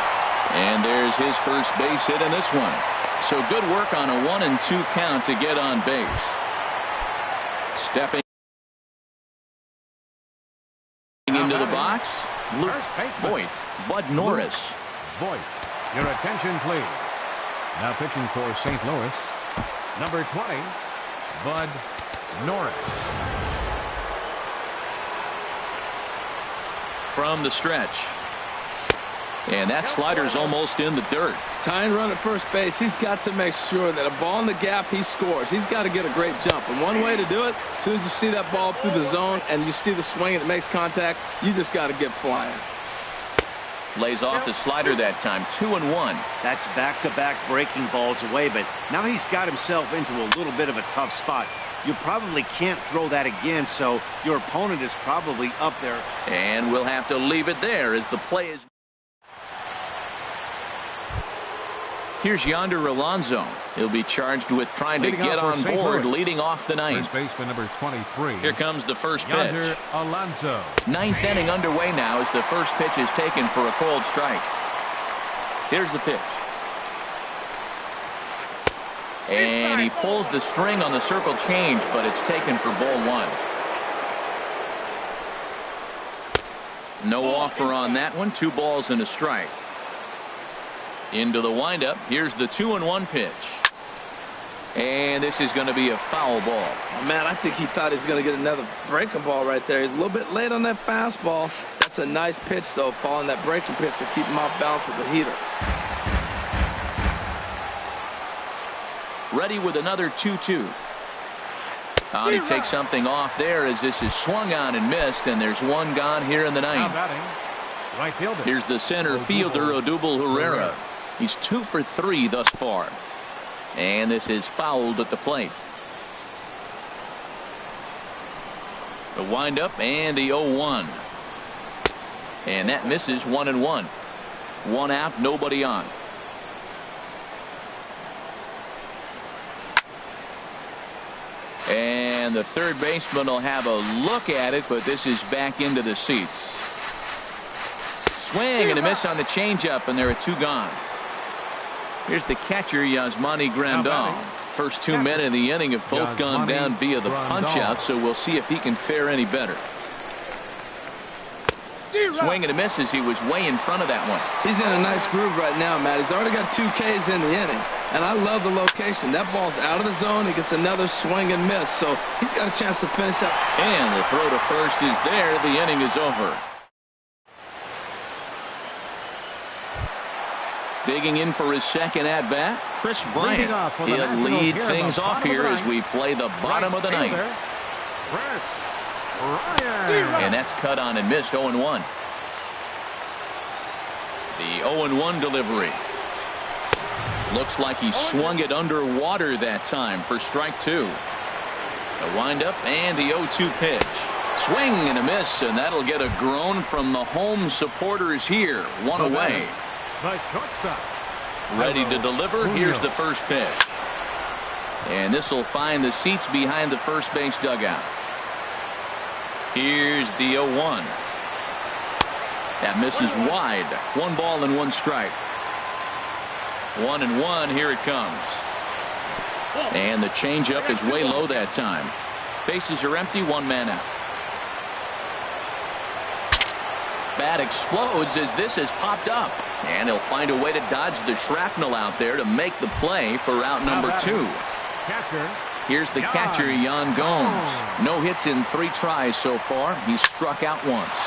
And there's his first base hit in this one. So good work on a 1-2 count to get on base. Stepping into the box, Luke Voit. Bud Norris. Voit, your attention please. Now pitching for St. Louis, number 20, Bud Norris. From the stretch. And that slider's almost in the dirt. Tying run at first base, he's got to make sure that a ball in the gap, he scores. He's got to get a great jump. And one way to do it, as soon as you see that ball through the zone and you see the swing and it makes contact, you just got to get flying. Lays off the slider that time. 2-1. That's back-to-back breaking balls away, but now he's got himself into a little bit of a tough spot. You probably can't throw that again, so your opponent is probably up there. And we'll have to leave it there as the play is. Here's Yonder Alonso. He'll be charged with trying to get on board, leading off the ninth. First baseman number 23. Here comes the first pitch. Yonder Alonso. Ninth inning underway now as the first pitch is taken for a cold strike. Here's the pitch. And he pulls the string on the circle change, but it's taken for ball 1. No offer on that one. 2 balls and a strike. Into the windup. Here's the 2-1 pitch. And this is going to be a foul ball. Oh, man, I think he thought he was going to get another breaking ball right there. He's a little bit late on that fastball. That's a nice pitch, though, following that breaking pitch to keep him off balance with the heater. Ready with another 2-2. He takes something off there as this is swung on and missed, and there's one gone here in the ninth. Right fielder. Here's the center fielder, Odubel Herrera. He's 2 for 3 thus far. And this is fouled at the plate. The windup and the 0-1. And that misses 1-1. 1 out, nobody on. And the third baseman will have a look at it, but this is back into the seats. Swing and a miss on the changeup, and there are 2 gone. Here's the catcher, Yasmani Grandal. First 2 men in the inning have both gone down via the punch-out, so we'll see if he can fare any better. Swing and a miss as he was way in front of that one. He's in a nice groove right now, Matt. He's already got 2 Ks in the inning, and I love the location. That ball's out of the zone. He gets another swing and miss, so he's got a chance to finish up. And the throw to first is there. The inning is over. Digging in for his second at-bat, Chris Bryant. He'll lead things off here as we play the bottom of the ninth. And that's cut on and missed. 0-1. The 0-1 delivery. Looks like he swung it underwater that time for strike 2. The windup and the 0-2 pitch. Swing and a miss, and that'll get a groan from the home supporters here. 1 away. The shortstop. Ready to deliver. Here's the first pitch. And this will find the seats behind the first base dugout. Here's the 0-1. That misses wide. 1 ball and 1 strike. 1-1. Here it comes. And the changeup is way low that time. Bases are empty. 1 man out. Bat explodes as this has popped up, and he'll find a way to dodge the shrapnel out there to make the play for out number 2. Here's the catcher, Yan Gomes. No hits in 3 tries so far. He's struck out once.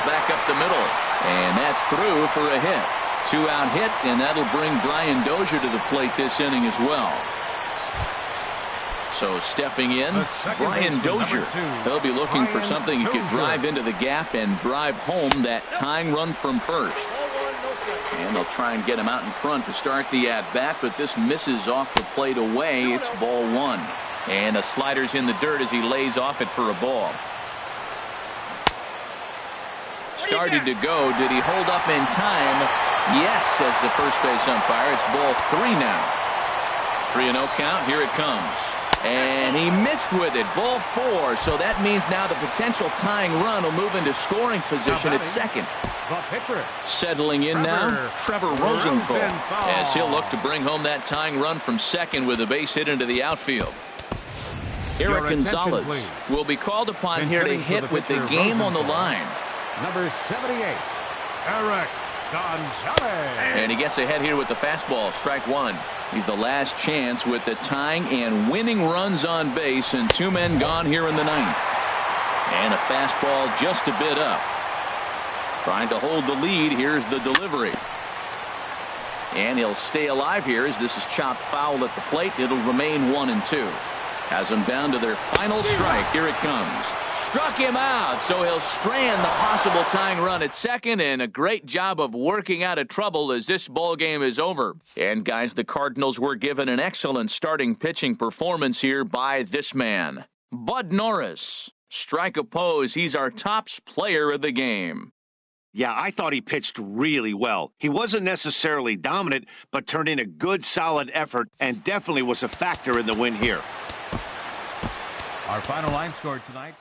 Back up the middle, and that's through for a hit. 2-out hit, and that'll bring Brian Dozier to the plate this inning as well. So stepping in, Brian Dozier. He'll be looking for something he could drive into the gap and drive home that tying run from first. And they'll try and get him out in front to start the at-bat, but this misses off the plate away. It's ball 1. And the slider's in the dirt as he lays off it for a ball. Started to go. Did he hold up in time? Yes, says the first base umpire. It's ball 3 now. 3-0 count. Here it comes. And he missed with it. Ball 4. So that means now the potential tying run will move into scoring position at second. Settling in now, Trevor Rosenthal, as he'll look to bring home that tying run from second with a base hit into the outfield. Eric Gonzalez will be called upon here to hit with the game on the line. Number 78, Eric Gonzalez. And he gets ahead here with the fastball. Strike 1. He's the last chance with the tying and winning runs on base, and 2 men gone here in the ninth. And a fastball just a bit up. Trying to hold the lead. Here's the delivery. And he'll stay alive here as this is chopped foul at the plate. It'll remain 1-2. Has them down to their final strike. Here it comes. Struck him out, so he'll strand the possible tying run at second, and a great job of working out of trouble as this ball game is over. And guys, the Cardinals were given an excellent starting pitching performance here by this man, Bud Norris. Strike oppose. He's our tops player of the game. Yeah, I thought he pitched really well. He wasn't necessarily dominant, but turned in a good, solid effort and definitely was a factor in the win here. Our final line score tonight.